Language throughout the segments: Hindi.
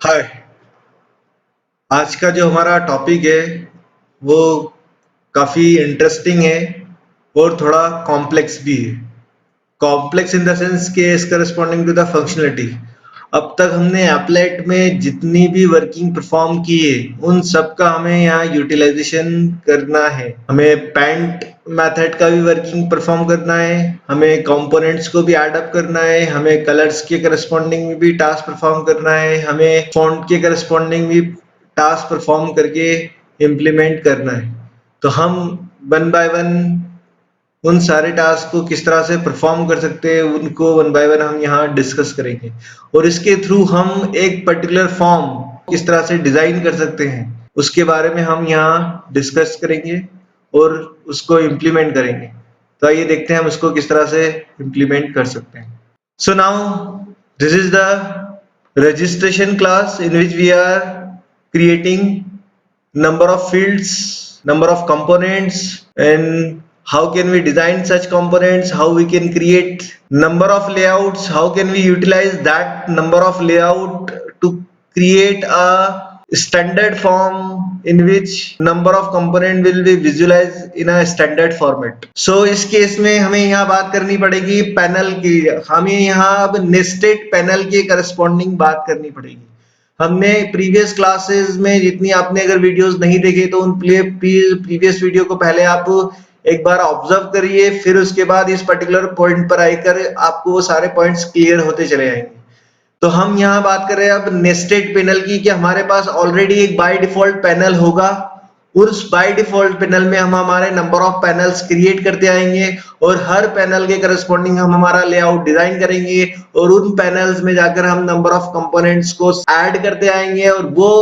हाय। आज का जो हमारा टॉपिक है वो काफी इंटरेस्टिंग है और थोड़ा कॉम्प्लेक्स भी है। कॉम्प्लेक्स इन द सेंस के is corresponding to the functionality. अब तक हमने एप्लेट में जितनी भी वर्किंग परफॉर्म की है उन सब का हमें यहाँ यूटिलाइजेशन करना है। हमें पैंट मेथड का भी वर्किंग परफॉर्म करना है, हमें कंपोनेंट्स को भी ऐड अप करना है, हमें कलर्स के करस्पॉन्डिंग भी टास्क परफॉर्म करना है, हमें फॉन्ट के करस्पॉन्डिंग भी टास्क परफॉर्म करके इम्प्लीमेंट करना है। तो हम वन बाय वन उन सारे टास्क को किस तरह से परफॉर्म कर सकते हैं उनको वन बाय वन हम यहाँ डिस्कस करेंगे। और इसके थ्रू हम एक पर्टिकुलर फॉर्म किस तरह से डिजाइन कर सकते हैं उसके बारे में हम यहाँ डिस्कस करेंगे और उसको इम्प्लीमेंट करेंगे। तो आइए देखते हैं हम उसको किस तरह से इम्प्लीमेंट कर सकते हैं। So now this is the registration class in which we are creating number of fields, number of components, and how can we design such components, how we can create number of layouts, how can we utilize that number of layout to create a standard form in which number of component will be visualized in a standard format. So इस केस में हमें यहाँ बात करनी पड़ेगी पैनल की। हमें यहाँ अब नेस्टेड पैनल के करस्पॉन्डिंग बात करनी पड़ेगी। हमने प्रीवियस क्लासेस में जितनी आपने अगर वीडियोस नहीं देखे तो उन प्रीवियस वीडियो को पहले आप एक बार ऑब्जर्व करिए, फिर उसके बाद इस पर्टिकुलर पॉइंट पर आकर आपको वो सारे पॉइंट्स क्लियर होते चले जाएंगे। तो हम यहाँ बात कर रहे हैं अब नेस्टेड पैनल की कि हमारे पास ऑलरेडी एक बाय डिफॉल्ट पैनल होगा। उस बाय डिफॉल्ट पैनल में हम हमारे नंबर ऑफ पैनल्स क्रिएट करते आएंगे और हर पैनल के करस्पॉन्डिंग हम हमारा लेआउट डिजाइन करेंगे और उन पैनल्स में जाकर हम नंबर ऑफ कंपोनेंट्स को ऐड करते आएंगे और वो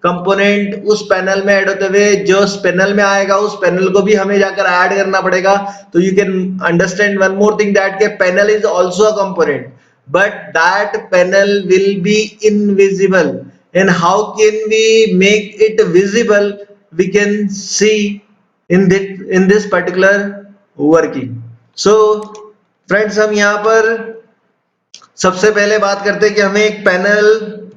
कंपोनेंट उस पैनल में ऐड होते हुए जो उस पैनल में आएगा उस पैनल को भी हमें जाकर ऐड करना पड़ेगा। तो you can understand one more thing that के panel is also a component but that panel will be invisible. And how can we make it visible? We can see in this particular working. So friends, हम यहाँ पर सबसे पहले बात करते हैं कि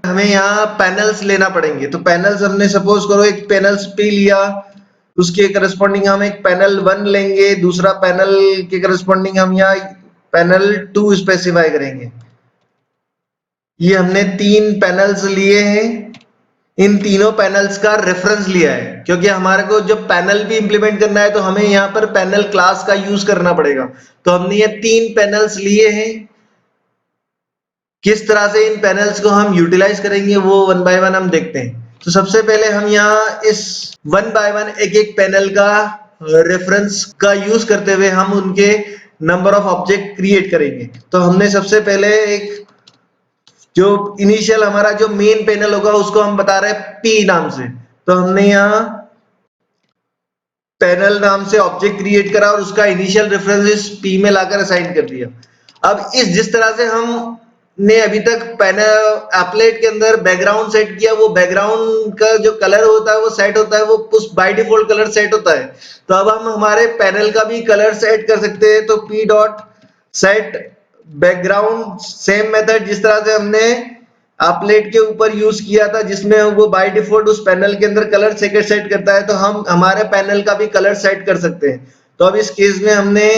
हमें यहाँ पैनल्स लेना पड़ेंगे। तो पैनल्स हमने सपोज करो एक पैनल्स पे लिया, उसके करस्पॉन्डिंग हम एक पैनल 1 लेंगे, दूसरा पैनल के करस्पॉन्डिंग हम यहाँ पैनल 2 स्पेसिफाई करेंगे। ये हमने 3 पैनल्स लिए हैं। इन तीनों पैनल्स का रेफरेंस लिया है क्योंकि हमारे को जब पैनल भी इंप्लीमेंट करना है तो हमें यहाँ पर पैनल क्लास का यूज करना पड़ेगा। तो हमने ये 3 पैनल्स लिए हैं। किस तरह से इन पैनल्स को हम यूटिलाइज करेंगे वो वन बाय वन हम देखते हैं। तो सबसे पहले हम यहाँ इस वन बाय वन एक एक पैनल का रेफरेंस का यूज करते हुए हम उनके नंबर ऑफ ऑब्जेक्ट क्रिएट करेंगे। तो हमने सबसे पहले एक जो इनिशियल हमारा जो मेन पैनल होगा उसको हम बता रहे हैं P नाम से। तो हमने यहाँ पैनल नाम से ऑब्जेक्ट क्रिएट करा और उसका इनिशियल रेफरेंस इस P में लाकर असाइन कर दिया। अब इस जिस तरह से हमने अभी तक पैनल एप्लेट के अंदर बैकग्राउंड सेट किया, वो बैकग्राउंड का जो कलर होता है वो सेट होता है, वो उस बाय डिफॉल्ट कलर सेट होता है। तो अब हम हमारे पैनल का भी कलर सेट कर सकते हैं। तो P dot set background, same method जिस तरह से हमने एप्लेट के ऊपर यूज किया था जिसमें वो बाय डिफॉल्ट उस पैनल के अंदर कलर सेट करता है, तो हम हमारे पैनल का भी कलर सेट कर सकते हैं। तो अब इस केस में हमने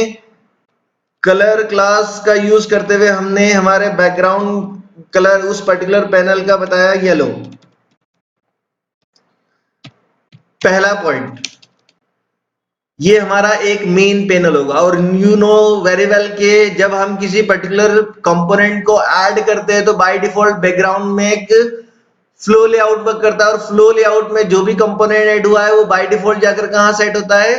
कलर क्लास का यूज करते हुए हमने हमारे बैकग्राउंड कलर उस पर्टिकुलर पैनल का बताया येलो। पहला पॉइंट, ये हमारा एक मेन पैनल होगा और यू नो वेरी वेल के जब हम किसी पर्टिकुलर कंपोनेंट को ऐड करते हैं तो बाय डिफॉल्ट बैकग्राउंड में एक फ्लो लेआउट वर्क करता है और फ्लो लेआउट में जो भी कंपोनेंट ऐड हुआ है वो बाय डिफॉल्ट जाकर कहां सेट होता है,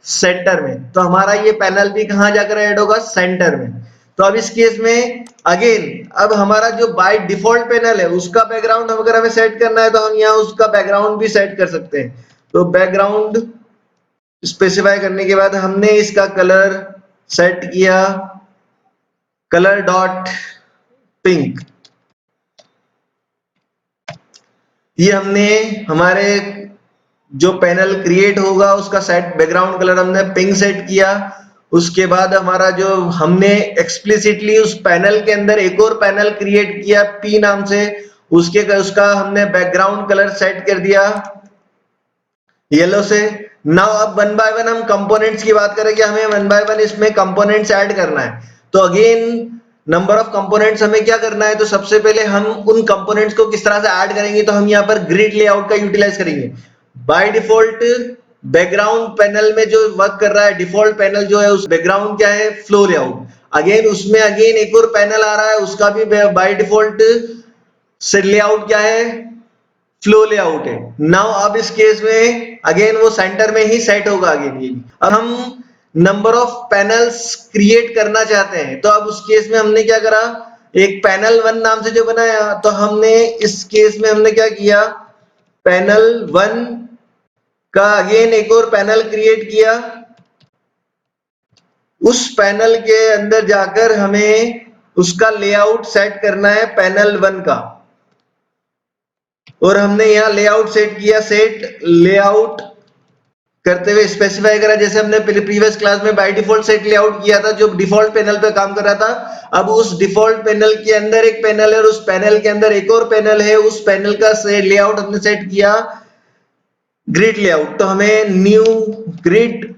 सेंटर में। तो हमारा ये पैनल भी कहां जाकर ऐड होगा, सेंटर में। तो अब इस केस में अगेन अब हमारा जो बाय डिफॉल्ट पैनल है उसका बैकग्राउंड अगर हमें सेट करना है तो हम यहाँ उसका बैकग्राउंड भी सेट कर सकते हैं। तो बैकग्राउंड स्पेसिफाई करने के बाद हमने इसका कलर सेट किया कलर डॉट पिंक। ये हमने हमारे जो पैनल क्रिएट होगा उसका सेट बैकग्राउंड कलर हमने पिंक सेट किया। उसके बाद हमारा जो हमने एक्सप्लिसिटली उस पैनल के अंदर एक और पैनल क्रिएट किया P नाम से उसका हमने बैकग्राउंड कलर सेट कर दिया येलो से। नाउ अब वन बाय वन हम कंपोनेंट्स की बात करें कि हमें वन बाय वन इसमें कंपोनेंट्स ऐड करना है। तो अगेन नंबर ऑफ कंपोनेंट्स हमें क्या करना है, तो सबसे पहले हम उन कंपोनेंट्स को किस तरह से ऐड करेंगे, तो हम यहाँ पर ग्रिड लेआउट का यूटिलाइज करेंगे। बाय डिफॉल्ट बैकग्राउंड पैनल में जो वर्क कर रहा है, डिफॉल्ट पैनल जो है उस बैकग्राउंड क्या है, फ्लो लेआउट। अगेन उसमें अगेन एक और पैनल आ रहा है, उसका भी बाय डिफॉल्ट से लेआउट क्या है, फ्लो लेआउट है। नाउ अब इस केस में अगेन वो सेंटर में ही सेट होगा अगेन ये। अब हम नंबर ऑफ पैनल्स क्रिएट करना चाहते हैं, तो अब उस केस में हमने क्या करा, एक पैनल वन नाम से जो बनाया, तो हमने इस केस में हमने क्या किया, पैनल वन का अगेन एक और पैनल क्रिएट किया। उस पैनल के अंदर जाकर हमें उसका लेआउट सेट करना है पैनल वन का, और हमने यहाँ लेआउट सेट किया। सेट लेआउट करते हुए स्पेसिफाई करा, जैसे हमने प्रीवियस क्लास में बाय डिफॉल्ट सेट लेआउट किया था जो डिफॉल्ट पैनल पे काम कर रहा था। अब उस डिफॉल्ट पैनल के अंदर एक पैनल है और उस पैनल के अंदर एक और पैनल है, उस पैनल का लेआउट हमने सेट किया ग्रिड लेआउट। तो हमें न्यू ग्रिड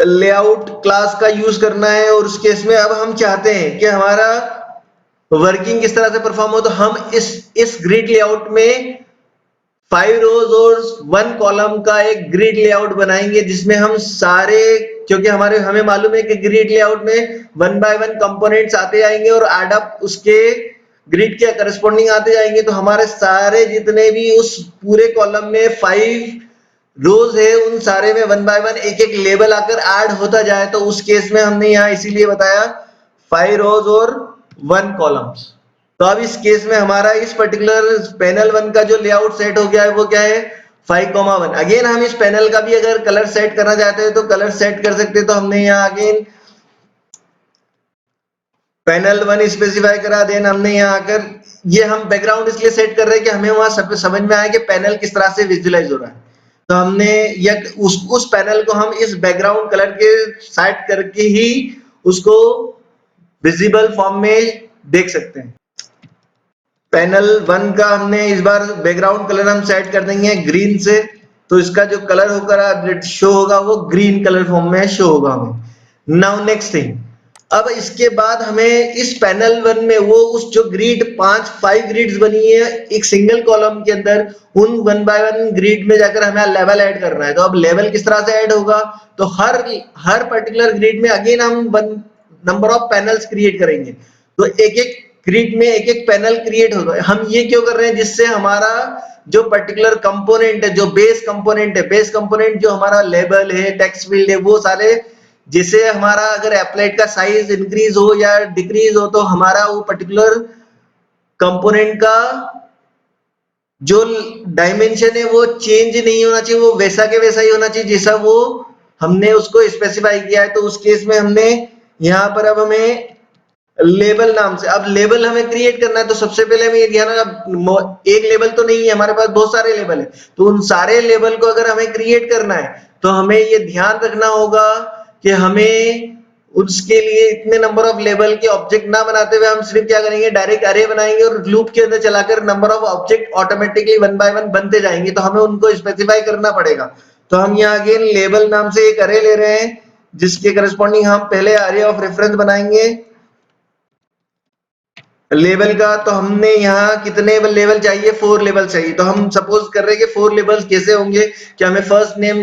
लेआउट क्लास का यूज करना है, और उस केस में अब हम चाहते हैं कि हमारा वर्किंग किस तरह से परफॉर्म हो। तो हम इस ग्रिड लेआउट में 5 रोज और 1 कॉलम का एक ग्रिड लेआउट बनाएंगे, जिसमें हम सारे, क्योंकि हमें मालूम है कि ग्रिड लेआउट में 1 बाय 1 कंपोनेंट्स आते जाएंगे और एड अप उसके ग्रिड के करस्पॉन्डिंग आते जाएंगे। तो हमारे सारे जितने भी उस पूरे कॉलम में 5 रोज है, उन सारे में 1 बाय 1 एक एक लेबल आकर ऐड होता जाए। तो उस केस में हमने यहाँ इसीलिए बताया 5 रोज और 1 कॉलम्स। तो अब इस केस में हमारा इस पर्टिकुलर पैनल वन का जो लेआउट सेट हो गया है वो क्या है, 5,1। अगेन हम इस पैनल का भी अगर कलर सेट करना चाहते हैं तो कलर सेट कर सकते हैं। तो हमने यहाँ अगेन पैनल वन स्पेसिफाई करा, देन हमने यहाँ आकर ये हम बैकग्राउंड इसलिए सेट कर रहे हैं कि हमें वहां सब समझ में आया कि पैनल किस तरह से विजुअलाइज हो रहा है। तो हमने उस पैनल को हम इस बैकग्राउंड कलर के सेट करके ही उसको विजिबल फॉर्म में देख सकते हैं। पैनल वन का हमने इस बार बैकग्राउंड कलर हम सेट कर देंगे ग्रीन से, तो इसका जो कलर होगा शो होगा वो ग्रीन कलर फॉर्म में शो होगा हमें। नाउ नेक्स्ट थिंग, अब इसके बाद हमें इस पैनल वन में वो उस जो ग्रिड 5 ग्रिड्स बनी है एक सिंगल कॉलम के अंदर, उन 1 बाय 1 ग्रिड में जाकर हमें लेवल ऐड करना है। तो अब लेवल किस तरह से ऐड होगा, तो हर पर्टिकुलर ग्रिड में अगेन हम नंबर ऑफ पैनल्स क्रिएट करेंगे। तो एक एक ग्रिड में एक एक पैनल क्रिएट होगा। हम ये क्यों कर रहे हैं, जिससे हमारा जो पर्टिकुलर कंपोनेंट है, जो बेस कंपोनेंट है, बेस कंपोनेंट जो हमारा लेबल है, टेक्स्ट फील्ड है, वो सारे, जिसे हमारा अगर एप्लेट का साइज इंक्रीज हो या डिक्रीज हो तो हमारा वो पर्टिकुलर कंपोनेंट का जो डायमेंशन है वो चेंज नहीं होना चाहिए, वो वैसा के वैसा ही होना चाहिए जैसा वो हमने उसको स्पेसिफाई किया है। तो उस केस में हमने यहाँ पर अब हमें लेबल नाम से, अब लेबल हमें क्रिएट करना है। तो सबसे पहले हमें ये ध्यान, अब एक लेबल तो नहीं है हमारे पास, बहुत सारे लेबल है। तो उन सारे लेबल को अगर हमें क्रिएट करना है तो हमें ये ध्यान रखना होगा कि हमें उसके लिए इतने नंबर ऑफ लेवल के ऑब्जेक्ट ना बनाते हुए हम सिर्फ क्या करेंगे, डायरेक्ट अरे बनाएंगे और लूप के अंदर चलाकर number of object automatically 1 by 1 बनते जाएंगे। तो हमें उनको स्पेसिफाई करना पड़ेगा। तो हम यहाँ अगेन लेबल नाम से एक अरे ले रहे हैं, जिसके करस्पॉन्डिंग हम पहले अरे ऑफ रेफरेंस बनाएंगे लेवल का। तो हमने यहाँ कितने लेवल चाहिए, 4 लेवल चाहिए। तो हम सपोज कर रहे हैं कि 4 लेवल्स कैसे होंगे, कि हमें first name,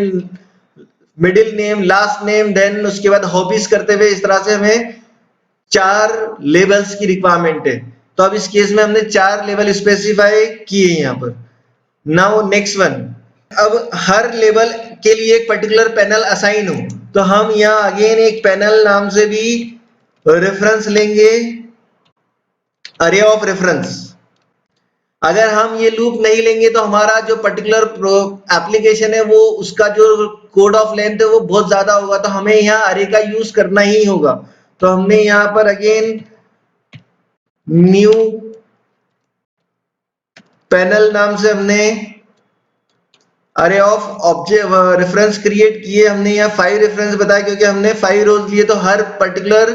middle name, last name, then उसके बाद हॉबीज करते हुए इस तरह से हमें 4 लेवल्स की रिक्वायरमेंट है। तो अब इस केस में हमने 4 लेवल स्पेसिफाई किए यहाँ पर। नाउ नेक्स्ट वन, अब हर लेवल के लिए एक पर्टिकुलर पैनल असाइन हो, तो हम यहाँ अगेन एक पैनल नाम से भी रेफरेंस लेंगे, अरे ऑफ रेफरेंस। अगर हम ये लूप नहीं लेंगे तो हमारा जो पर्टिकुलर एप्लीकेशन है वो उसका जो कोड ऑफ लेंथ है वो बहुत ज्यादा होगा। तो हमें यहाँ अरे का यूज करना ही होगा। तो हमने यहाँ पर अगेन न्यू पैनल नाम से हमने अरे ऑफ ऑब्जेक्ट रेफरेंस क्रिएट किए। हमने यहाँ 5 रेफरेंस बताया क्योंकि हमने 5 रोज लिए, तो हर पर्टिकुलर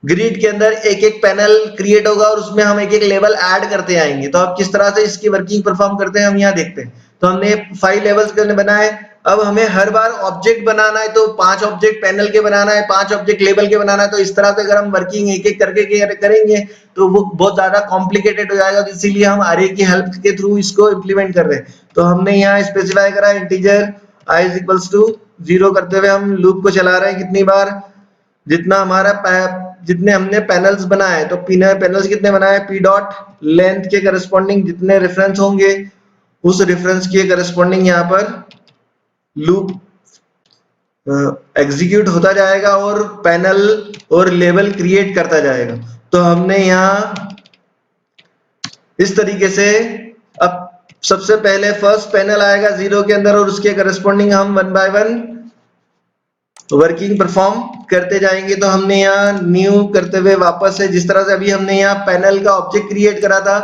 ग्रिड के अंदर एक एक पैनल क्रिएट होगा और उसमें हम एक एक लेवल ऐड करते आएंगे। तो अब किस तरह से इसकी वर्किंग परफॉर्म करते हैं हम यहाँ देखते हैं। तो हमने 5 लेवल्स के बनाए। अब हमें हर बार ऑब्जेक्ट बनाना है तो 5 ऑब्जेक्ट पैनल के बनाना है, 5 ऑब्जेक्ट लेवल के बनाना है। तो इस तरह से अगर हम वर्किंग एक एक करके करेंगे तो वो बहुत ज्यादा कॉम्प्लिकेटेड हो जाएगा। तो इसीलिए हम अरे की हेल्प के थ्रू इसको इम्प्लीमेंट कर रहे हैं। तो हमने यहाँ स्पेसिफाई करा integer i is equals to 0 करते हुए हम लूप को चला रहे हैं कितनी बार, जितना हमारा जितने हमने पैनल्स बनाए। तो पैनल्स कितने बनाए, पी डॉट लेंथ के करस्पॉन्डिंग जितने रेफरेंस होंगे उस रेफरेंस के करस्पॉन्डिंग यहाँ पर लूप एग्जीक्यूट होता जाएगा और पैनल और लेवल क्रिएट करता जाएगा। तो हमने यहाँ इस तरीके से अब सबसे पहले फर्स्ट पैनल आएगा 0 के अंदर और उसके करस्पॉन्डिंग हम 1 बाय 1 वर्किंग परफॉर्म करते जाएंगे। तो हमने यहाँ न्यू करते हुए वापस से जिस तरह से अभी हमने यहाँ पैनल का ऑब्जेक्ट क्रिएट करा था,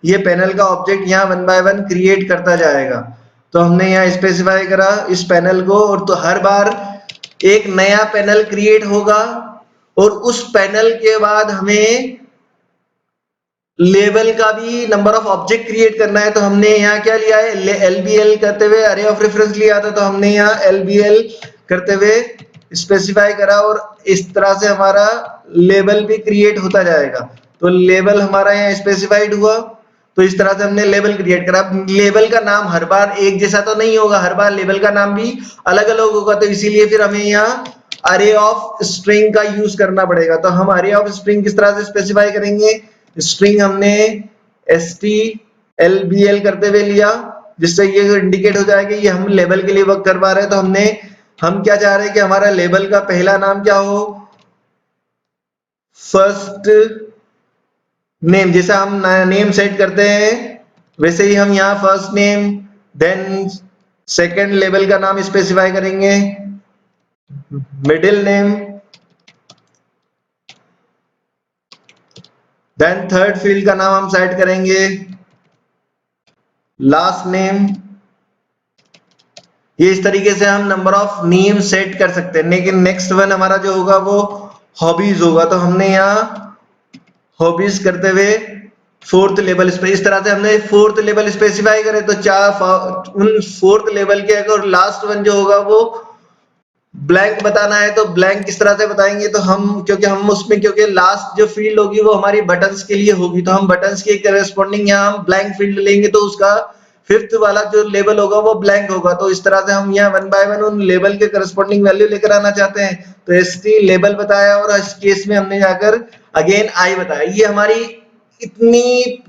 ये पैनल का ऑब्जेक्ट यहाँ 1 बाय 1 क्रिएट करता जाएगा। तो हमने यहाँ स्पेसिफाई करा इस पैनल को, और तो हर बार एक नया पैनल क्रिएट होगा और उस पैनल के बाद हमें लेवल का भी नंबर ऑफ ऑब्जेक्ट क्रिएट करना है। तो हमने यहाँ क्या लिया है, एलबीएल करते हुए अरे ऑफ रेफरेंस लिया था। तो हमने यहाँ एलबीएल करते हुए स्पेसिफाई करा और इस तरह से हमारा लेवल भी क्रिएट होता जाएगा। तो लेवल हमारा यहाँ स्पेसिफाइड हुआ। तो इस तरह से हमने लेवल क्रिएट करा। लेवल का नाम हर बार एक जैसा तो नहीं होगा, हर बार लेवल का नाम भी अलग अलग होगा। तो इसीलिए फिर हमें यहाँ अरे ऑफ स्ट्रिंग का यूज करना पड़ेगा। तो हम अरे ऑफ स्ट्रिंग किस तरह से स्पेसिफाई करेंगे, स्ट्रिंग हमने stLBL करते हुए लिया जिससे ये इंडिकेट हो जाएगा ये हम लेवल के लिए वर्क करवा रहे हैं। तो हम क्या चाह रहे हैं कि हमारा लेवल का पहला नाम क्या हो, फर्स्ट नेम, जैसा हम नेम सेट करते हैं वैसे ही हम यहाँ first name, then second level का नाम स्पेसिफाई करेंगे, middle name, then third field का नाम हम सेट करेंगे लास्ट नेम। ये इस तरीके से हम नंबर ऑफ नेम सेट कर सकते हैं। लेकिन नेक्स्ट वन हमारा जो होगा वो हॉबीज होगा। तो हमने यहाँ हॉबीज करते हुए फोर्थ लेवल इस तरह से हमने फोर्थ लेवल स्पेसिफाई करे। तो उन फोर्थ लेवल के अगर लास्ट वन जो होगा वो ब्लैंक बताना है तो ब्लैंक किस तरह से बताएंगे, तो क्योंकि लास्ट जो फील्ड होगी वो हमारी बटन्स के लिए होगी। तो हम बटन्स के करस्पॉन्डिंग यहाँ हम ब्लैंक फील्ड लेंगे तो उसका फिफ्थ वाला जो लेवल होगा वो ब्लैंक होगा। तो इस तरह से हम यहाँ 1 बाय 1 उन लेवल के करस्पॉन्डिंग वैल्यू लेकर आना चाहते हैं। तो एसटी लेवल बताया और इस केस में हमने जाकर अगेन आई बताया। ये हमारी इतनी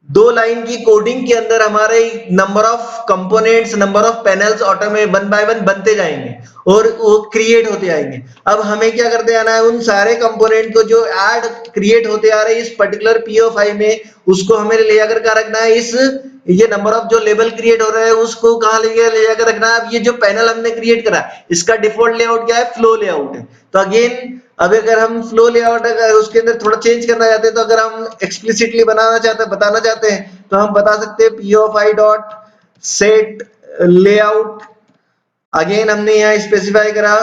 2 लाइन की कोडिंग के अंदर हमारे number of components, number of panels automatic 1 by 1 बनते जाएंगे और वो क्रिएट होते आएंगे। अब हमें क्या करते आना है, उन सारे कंपोनेंट को जो ऐड क्रिएट होते आ रहे हैं इस पर्टिकुलर PO5 में उसको हमें ले जाकर क्या रखना है, इस ये नंबर ऑफ जो लेवल क्रिएट हो रहा है उसको कहाँ ले जाकर रखना है। अब ये जो पैनल हमने क्रिएट करा इसका डिफॉल्ट लेआउट क्या है, फ्लो लेआउट है। तो अगेन अब अगर हम फ्लो लेआउट उसके अंदर थोड़ा चेंज करना चाहते हैं, तो अगर हम एक्सप्लिसिटली बताना चाहते हैं तो हम बता सकते हैं PO5 dot set layout. Again हमने यहाँ स्पेसिफाई करा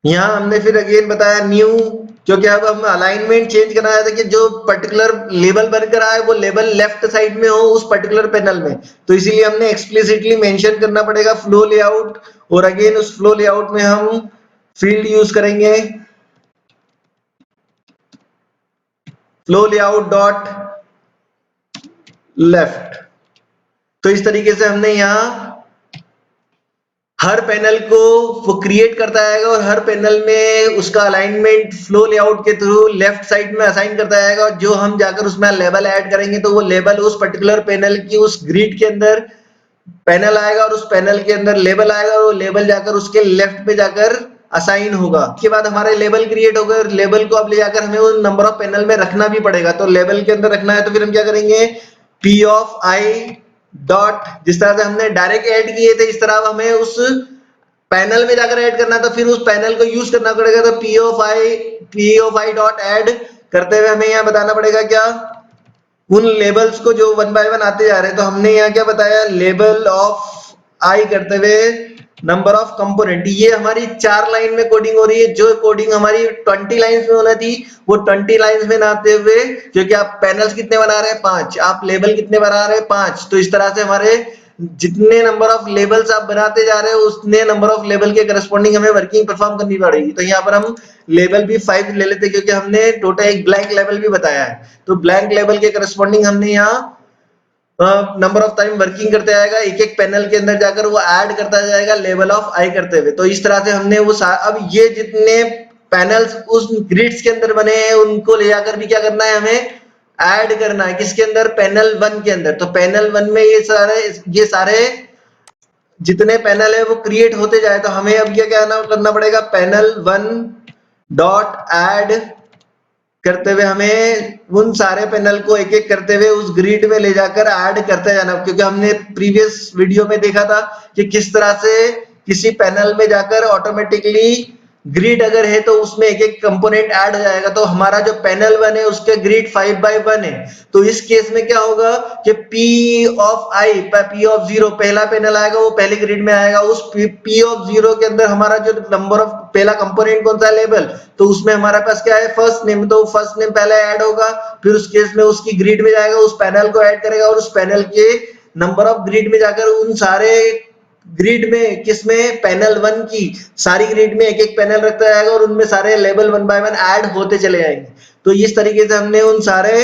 यहाँ हमने फिर अगेन बताया न्यू, क्योंकि अब हम अलाइनमेंट चेंज करना चाहते हैं कि जो पर्टिकुलर लेवल बनकर आए वो लेवल लेफ्ट साइड में हो उस पर्टिकुलर पैनल में। तो इसीलिए हमने एक्सप्लिसिटली मेंशन करना पड़ेगा फ्लो लेआउट। और अगेन उस फ्लो लेआउट में हम फील्ड यूज करेंगे फ्लो लेआउट डॉट लेफ्ट। तो इस तरीके से हमने यहाँ हर पैनल को वो क्रिएट करता आएगा और हर पैनल में उसका अलाइनमेंट फ्लो लेआउट के थ्रू लेफ्ट साइड में असाइन करता आएगा। और जो हम जाकर उसमें लेवल ऐड करेंगे तो वो लेवल उस पर्टिकुलर पैनल की उस ग्रिड के अंदर पैनल आएगा और उस पैनल के अंदर लेवल आएगा और वो लेवल जाकर उसके लेफ्ट पे जाकर असाइन होगा। उसके बाद हमारे लेवल क्रिएट हो गए। लेवल को अब ले जाकर हमें उन नंबर ऑफ पैनल में रखना भी पड़ेगा। तो लेवल के अंदर रखना है तो फिर हम क्या करेंगे, P ऑफ I डॉट, जिस तरह से हमने डायरेक्ट ऐड किए थे इस तरह हमें उस पैनल में जाकर ऐड करना है तो फिर उस पैनल को यूज करना पड़ेगा। तो P of I dot add करते हुए हमें यहाँ बताना पड़ेगा क्या, उन लेबल्स को जो 1 बाय 1 आते जा रहे हैं। तो हमने यहाँ क्या बताया, लेवल ऑफ I करते हुए नंबर ऑफ कंपोनेंट, ये हमारी 4 लाइन में कोडिंग हो रही है। जो कोडिंग हमारी 20 लाइंस में होना थी वो 20 लाइंस में ना आते हुए, क्योंकि आप पैनल्स कितने बना रहे हैं 5, आप लेबल कितने बना रहे हैं 5, तो इस तरह से हमारे जितने नंबर ऑफ लेबल्स आप बनाते जा रहे हो उतने नंबर ऑफ लेबल के करस्पॉन्डिंग हमें वर्किंग परफॉर्म करनी पड़ेगी। तो यहाँ पर हम लेबल भी 5 ले लेते हैं, क्योंकि हमने टोटल एक ब्लैंक लेवल भी बताया है। तो ब्लैंक लेवल के करस्पॉन्डिंग हमने यहाँ नंबर ऑफ टाइम वर्किंग करते जाएगा, एक एक पैनल के अंदर जाकर वो ऐड करता जाएगा लेवल ऑफ आई करते हुए। तो इस तरह से हमने वो अब ये जितने पैनल्स उस ग्रिड्स के अंदर बने हैं उनको ले जाकर भी क्या करना है, हमें ऐड करना है किसके अंदर, पैनल 1 के अंदर। तो पैनल 1 में ये सारे जितने पैनल है वो क्रिएट होते जाए। तो हमें अब क्या क्या करना पड़ेगा, पैनल 1 डॉट ऐड करते हुए हमें उन सारे पैनल को एक एक करते हुए उस ग्रिड में ले जाकर ऐड करते जाना, क्योंकि हमने प्रीवियस वीडियो में देखा था कि किस तरह से किसी पैनल में जाकर ऑटोमेटिकली ग्रिड अगर है तो उसमें एक एक कंपोनेंट ऐड हो जाएगा। तो हमारा जो पैनल 1 है उसके ग्रिड 5x1 है। तो इस केस में क्या होगा कि P of I, P of 0 पहला पैनल आएगा वो पहले ग्रिड में आएगा। उस P ऑफ 0 के अंदर हमारा जो नंबर ऑफ पहला कंपोनेंट कौन सा है, लेबल, तो उसमें हमारे पास क्या है, फर्स्ट नेम। तो फर्स्ट नेम पहले ऐड होगा, फिर उस केस में उसकी ग्रिड में जाएगा, उस पैनल को ऐड करेगा और उस पैनल के नंबर ऑफ ग्रिड में जाकर उन सारे ग्रिड में किसमें, पैनल 1 की सारी ग्रिड में एक एक पैनल रखता जाएगा और उनमें सारे लेबल 1 बाय 1 ऐड होते चले जाएंगे। तो इस तरीके से हमने उन सारे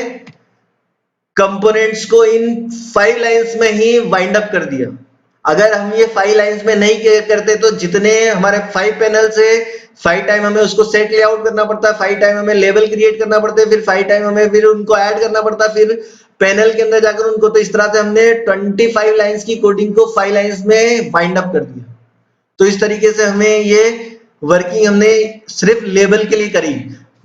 कंपोनेंट्स को इन 5 लाइंस में ही वाइंड अप कर दिया। अगर हम ये 5 लाइंस में नहीं करते तो जितने हमारे 5 पैनल से 5 टाइम हमें उसको सेट लेआउट करना पड़ता है, 5 टाइम हमें लेबल क्रिएट करना पड़ता है, फिर 5 टाइम हमें फिर उनको ऐड करना पड़ता है, फिर पैनल के अंदर जाकर उनको। तो इस तरह से हमने 25 लाइंस की कोडिंग को 5 लाइंस में वाइंड अप कर दिया। तो इस तरीके से हमें ये वर्किंग हमने सिर्फ लेबल के लिए करी,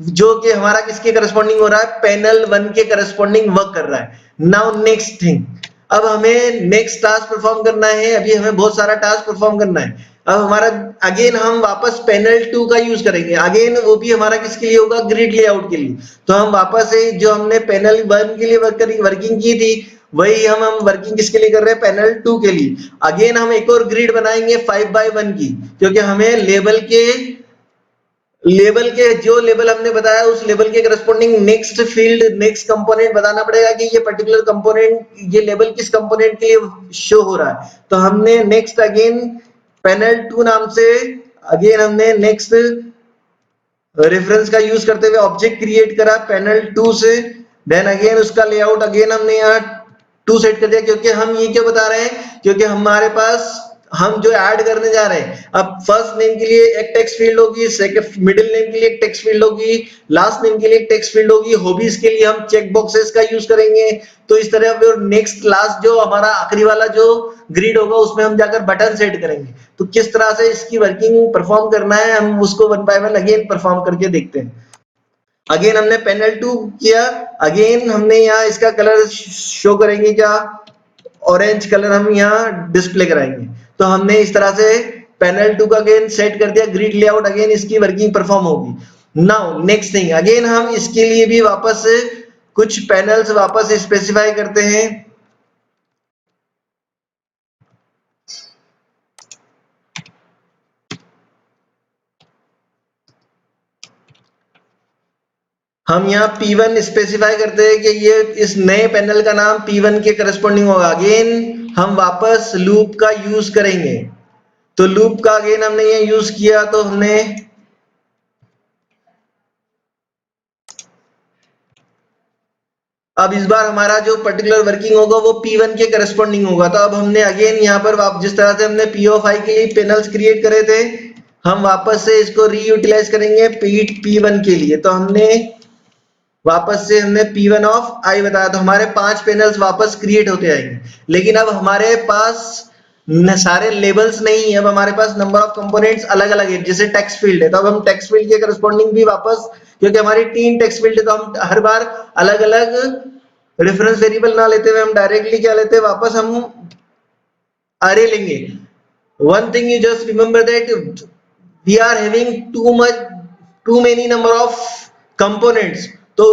जो कि हमारा किसके करस्पॉन्डिंग हो रहा है, पैनल 1 के करस्पॉन्डिंग वर्क कर रहा है। नाउ नेक्स्ट थिंग, अब हमें नेक्स्ट टास्क परफॉर्म करना है। अभी हमें बहुत सारा टास्क परफॉर्म करना है। अब हमारा अगेन हम वापस पैनल 2 का यूज करेंगे। अगेन वो भी हमारा किसके लिए होगा, ग्रिड लेआउट के लिए। तो हम वापस से जो हमने पैनल 1 के लिए वर्किंग की थी वही हम वर्किंग किसके लिए कर रहे हैं, पैनल 2 के लिए। अगेन हम एक और ग्रिड बनाएंगे 5x1 की, क्योंकि हमें लेबल के जो लेबल हमने बताया उस लेबल के corresponding next field, next component बताना पड़ेगा कि ये पर्टिकुलर कंपोनेंट, ये लेबल किस कंपोनेंट के लिए शो हो रहा है। तो हमने नेक्स्ट अगेन पैनल 2 नाम से अगेन हमने नेक्स्ट रेफरेंस का यूज करते हुए ऑब्जेक्ट क्रिएट करा पैनल 2 से। देन अगेन उसका लेआउट अगेन हमने यहाँ 2 सेट कर दिया, क्योंकि हम ये क्यों बता रहे हैं, क्योंकि हमारे पास हम जो ऐड करने जा रहे हैं, अब फर्स्ट नेम के लिए एक टेक्स्ट फील्ड होगी, सेकंड मिडिल नेम के लिए एक टेक्स्ट फील्ड होगी, लास्ट नेम के लिए एक टेक्स्ट फील्ड होगी, हॉबीज के लिए हम चेक बॉक्सेस का यूज करेंगे। तो इस तरह फिर नेक्स्ट लास्ट जो हमारा आखिरी वाला जो ग्रिड होगा उसमें हम जाकर बटन सेट करेंगे। तो किस तरह से इसकी वर्किंग परफॉर्म करना है हम उसको 1 बाय 1 अगेन परफॉर्म करके देखते हैं। अगेन हमने पैनल 2 किया, अगेन हमने यहाँ इसका कलर शो करेंगे, क्या ऑरेंज कलर हम यहाँ डिस्प्ले कराएंगे। तो हमने इस तरह से पैनल 2 का अगेन सेट कर दिया ग्रिड लेआउट, अगेन इसकी वर्किंग परफॉर्म होगी। नाउ नेक्स्ट थिंग, अगेन हम इसके लिए भी वापस कुछ पैनल्स वापस स्पेसिफाई करते हैं। हम यहाँ P1 स्पेसिफाई करते हैं कि ये इस नए पैनल का नाम P1 के करस्पॉन्डिंग होगा। अगेन हम वापस लूप का यूज करेंगे। तो लूप का अगेन हमने ये यूज किया, तो हमने अब इस बार हमारा जो पर्टिकुलर वर्किंग होगा वो P1 के करस्पॉन्डिंग होगा। तो अब हमने अगेन यहाँ पर जिस तरह से हमने P ऑफ I के लिए पैनल्स क्रिएट करे थे, हम वापस से इसको रीयूटिलाइज करेंगे P1 के लिए। तो हमने वापस से हमने P1 ऑफ I बताया, तो हमारे 5 पैनल्स वापस क्रिएट होते आएंगे। लेकिन अब हमारे पास सारे लेबल्स नहीं है, अब हमारे पास नंबर ऑफ कंपोनेंट्स अलग अलग है। जैसे टेक्स्ट फील्ड है तो अब हम टेक्स्ट फील्ड के करस्पॉन्डिंग भी वापस, क्योंकि हमारी 3 टेक्स्ट फील्ड है तो हम हर बार अलग अलग रेफरेंस वेरिएबल ना लेते हुए हम डायरेक्टली क्या लेते हैं, वापस हम अरे लेंगे। One thing you just remember that we are having too many number of components, तो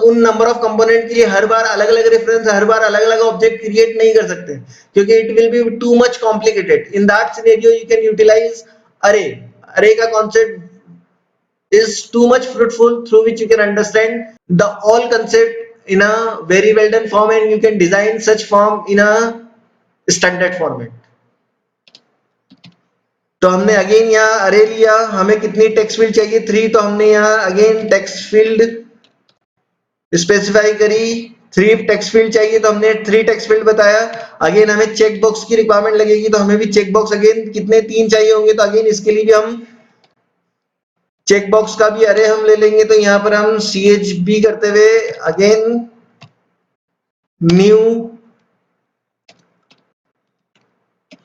उन नंबर ऑफ कंपोनेंट के लिए हर बार अलग अलग रेफरेंस, हर बार अलग अलग ऑब्जेक्ट क्रिएट नहीं कर सकते, क्योंकि it will be too much complicated. In that scenario you can utilize array. Array का concept is too much fruitful, through which you can understand the all concept in a very well done form, and you can design such form in a standard format. तो हमने अगेन यहाँ अरे लिया, हमें कितनी टेक्स्ट फील्ड चाहिए 3, तो हमने यहाँ अगेन टेक्स्ट फील्ड स्पेसिफाई करी. 3 टेक्स्ट फील्ड चाहिए तो हमने 3 टेक्स्ट फील्ड बताया. अगेन हमें चेक बॉक्स की रिक्वायरमेंट लगेगी, तो हमें भी चेक बॉक्स अगेन कितने 3 चाहिए होंगे, तो अगेन इसके लिए भी हम चेक बॉक्स का भी अरे हम ले लेंगे. तो यहाँ पर हम CHB करते हुए अगेन न्यू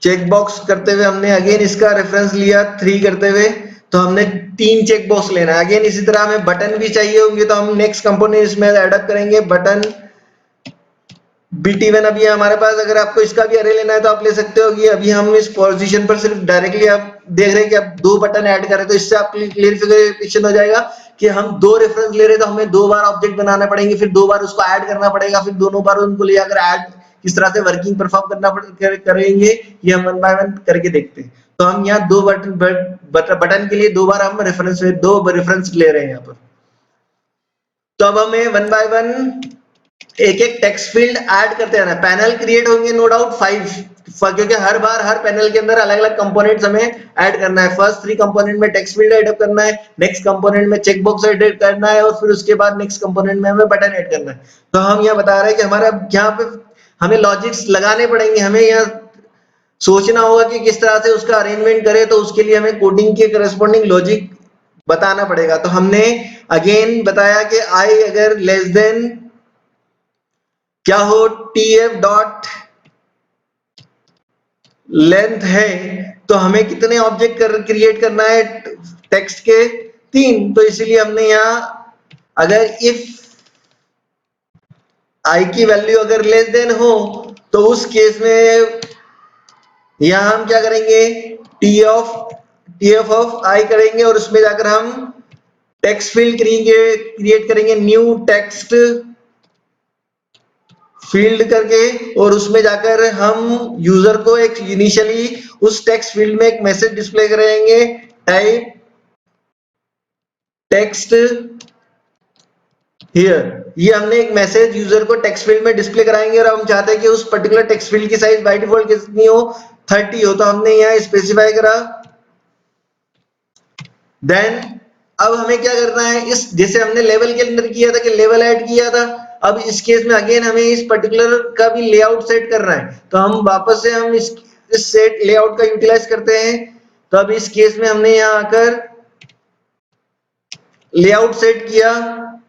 चेक बॉक्स करते हुए हमने अगेन इसका रेफरेंस लिया 3 करते हुए, तो हमने 3 चेक बॉक्स लेना है. अगेन इसी तरह हमें बटन भी चाहिए होंगे, तो हम नेक्स्ट कंपोनेंट इसमें एडअप करेंगे बटन BT1. अभी हमारे पास, अगर आपको इसका भी अरे लेना है तो आप ले सकते हो कि अभी हम इस पोजीशन पर सिर्फ डायरेक्टली आप देख रहे हैं कि आप 2 बटन ऐड करें, तो इससे आपको क्लियरिफिकेशन हो जाएगा कि हम 2 रेफरेंस ले रहे हैं, तो हमें 2 बार ऑब्जेक्ट बनाना पड़ेंगे, फिर 2 बार उसको ऐड करना पड़ेगा, फिर दोनों बार उनको ले जाकर ऐड किस तरह से वर्किंग परफॉर्म करेंगे, ये हम 1 बाय 1 करके देखते हैं. तो हम यहाँ 2 बटन के लिए 2 बार हम दो रेफरेंस ले रहे हैं यहाँ पर. तो अब हमें 1 बाय 1 एक एक टेक्स्ट फील्ड ऐड करते रहना. पैनल क्रिएट होंगे नो डाउट 5, क्योंकि हर बार हर पैनल के अंदर अलग अलग कंपोनेंट्स हमें ऐड करना है. फर्स्ट 3 कंपोनेंट में टेक्स्ट फील्ड ऐड करना है, नेक्स्ट कंपोनेंट में चेक बॉक्स ऐड करना है, और फिर उसके बाद नेक्स्ट कंपोनेंट में हमें बटन ऐड करना है. तो हम यहाँ बता रहे हैं कि हमारा यहाँ पे हमें लॉजिक्स लगाने पड़ेंगे, हमें यहाँ सोचना होगा कि किस तरह से उसका अरेंजमेंट करें, तो उसके लिए हमें कोडिंग के करस्पॉन्डिंग लॉजिक बताना पड़ेगा. तो हमने अगेन बताया कि आई अगर लेस देन क्या हो TF डॉट लेंथ है, तो हमें कितने ऑब्जेक्ट क्रिएट करना है टेक्स्ट के 3. तो इसीलिए हमने यहाँ अगर इफ आई की वैल्यू अगर लेस देन हो, तो उस केस में यहाँ हम क्या करेंगे, TF ऑफ आई करेंगे, और उसमें जाकर हम टेक्स्ट फील्ड क्रिएट करेंगे न्यू टेक्स्ट फील्ड करके, और उसमें जाकर हम यूजर को एक इनिशियली उस टेक्स्ट फील्ड में एक मैसेज डिस्प्ले करेंगे, टाइप टेक्स्ट हियर. ये हमने एक मैसेज यूजर को टेक्स्ट फील्ड में डिस्प्ले कराएंगे, और हम चाहते हैं कि उस पर्टिकुलर टेक्स्ट फील्ड की साइज बाय डिफॉल्ट कितनी हो, 30 हो, तो हमने यहाँ स्पेसिफाई करा. देन अब हमें क्या करना है, इस जैसे हमने लेवल के अंदर किया था कि लेवल ऐड किया था, अब इस केस में अगेन हमें इस पर्टिकुलर का भी लेआउट सेट करना है. तो हम वापस से हम इस सेट लेआउट का यूटिलाइज करते हैं. तो अब इस केस में हमने यहाँ आकर लेआउट सेट किया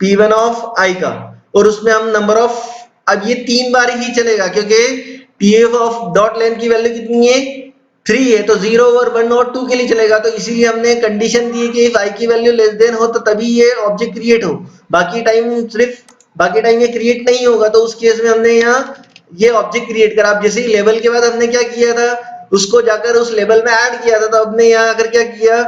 P1 ऑफ आई का, और उसमें हम नंबर ऑफ, अब ये 3 बार ही चलेगा, क्योंकि TF ऑफ डॉट लेंथ की वैल्यू कितनी है 3 है, तो 0 और 1 और 2 के लिए चलेगा. तो इसीलिए हमने कंडीशन दी कि इफ आई की वैल्यू लेस देन हो, तो तभी ये ऑब्जेक्ट क्रिएट हो, बाकी टाइम ये क्रिएट नहीं होगा. तो उस केस में हमने यहाँ ये ऑब्जेक्ट क्रिएट करा. अब जैसे ही लेवल के बाद हमने क्या किया था, उसको जाकर उस लेवल में ऐड किया था, तो हमने यहाँ आकर क्या किया,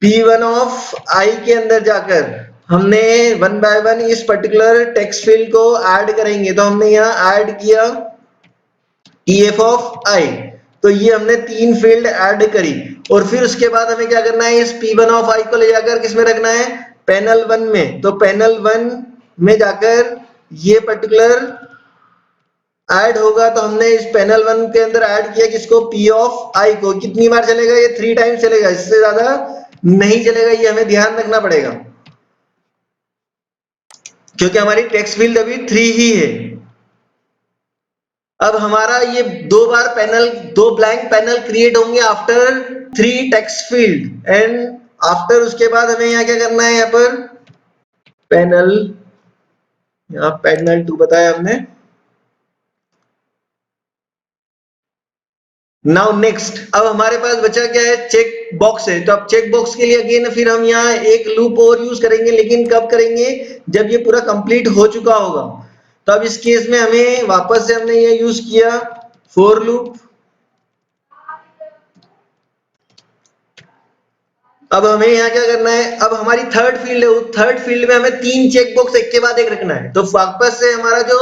P1 ऑफ आई के अंदर जाकर हमने 1 बाय 1 इस पर्टिकुलर टेक्स्ट फील्ड को ऐड करेंगे. तो हमने यहाँ ऐड किया TF ऑफ आई, तो ये हमने 3 फील्ड ऐड करी, और फिर उसके बाद हमें क्या करना है, इस P1 ऑफ आई को ले जाकर किसमें रखना है, पैनल 1 में. तो पैनल 1 में जाकर ये पर्टिकुलर ऐड होगा. तो हमने इस पैनल 1 के अंदर ऐड किया किसको, P ऑफ आई को. कितनी बार चलेगा, ये 3 टाइम चलेगा, इससे ज्यादा नहीं चलेगा, ये हमें ध्यान रखना पड़ेगा, क्योंकि हमारी टेक्स्ट फील्ड अभी 3 ही है. अब हमारा ये 2 बार पैनल, 2 ब्लैंक पैनल क्रिएट होंगे after 3 text field, and after उसके बाद हमें यहाँ क्या करना है, यहाँ पर पैनल, यहाँ पैनल 2 बताया हमने. नाउ नेक्स्ट, अब हमारे पास बचा क्या है, चेक बॉक्स है. तो अब चेक बॉक्स के लिए अगेन फिर हम यहाँ एक लूप और यूज करेंगे, लेकिन कब करेंगे, जब ये पूरा कंप्लीट हो चुका होगा. तो अब इस केस में हमें वापस से हमने ये यूज किया फॉर लूप. अब हमें यहाँ क्या करना है, अब हमारी थर्ड फील्ड है, उस थर्ड फील्ड में हमें 3 चेक बॉक्स एक के बाद एक रखना है। तो वापस से हमारा जो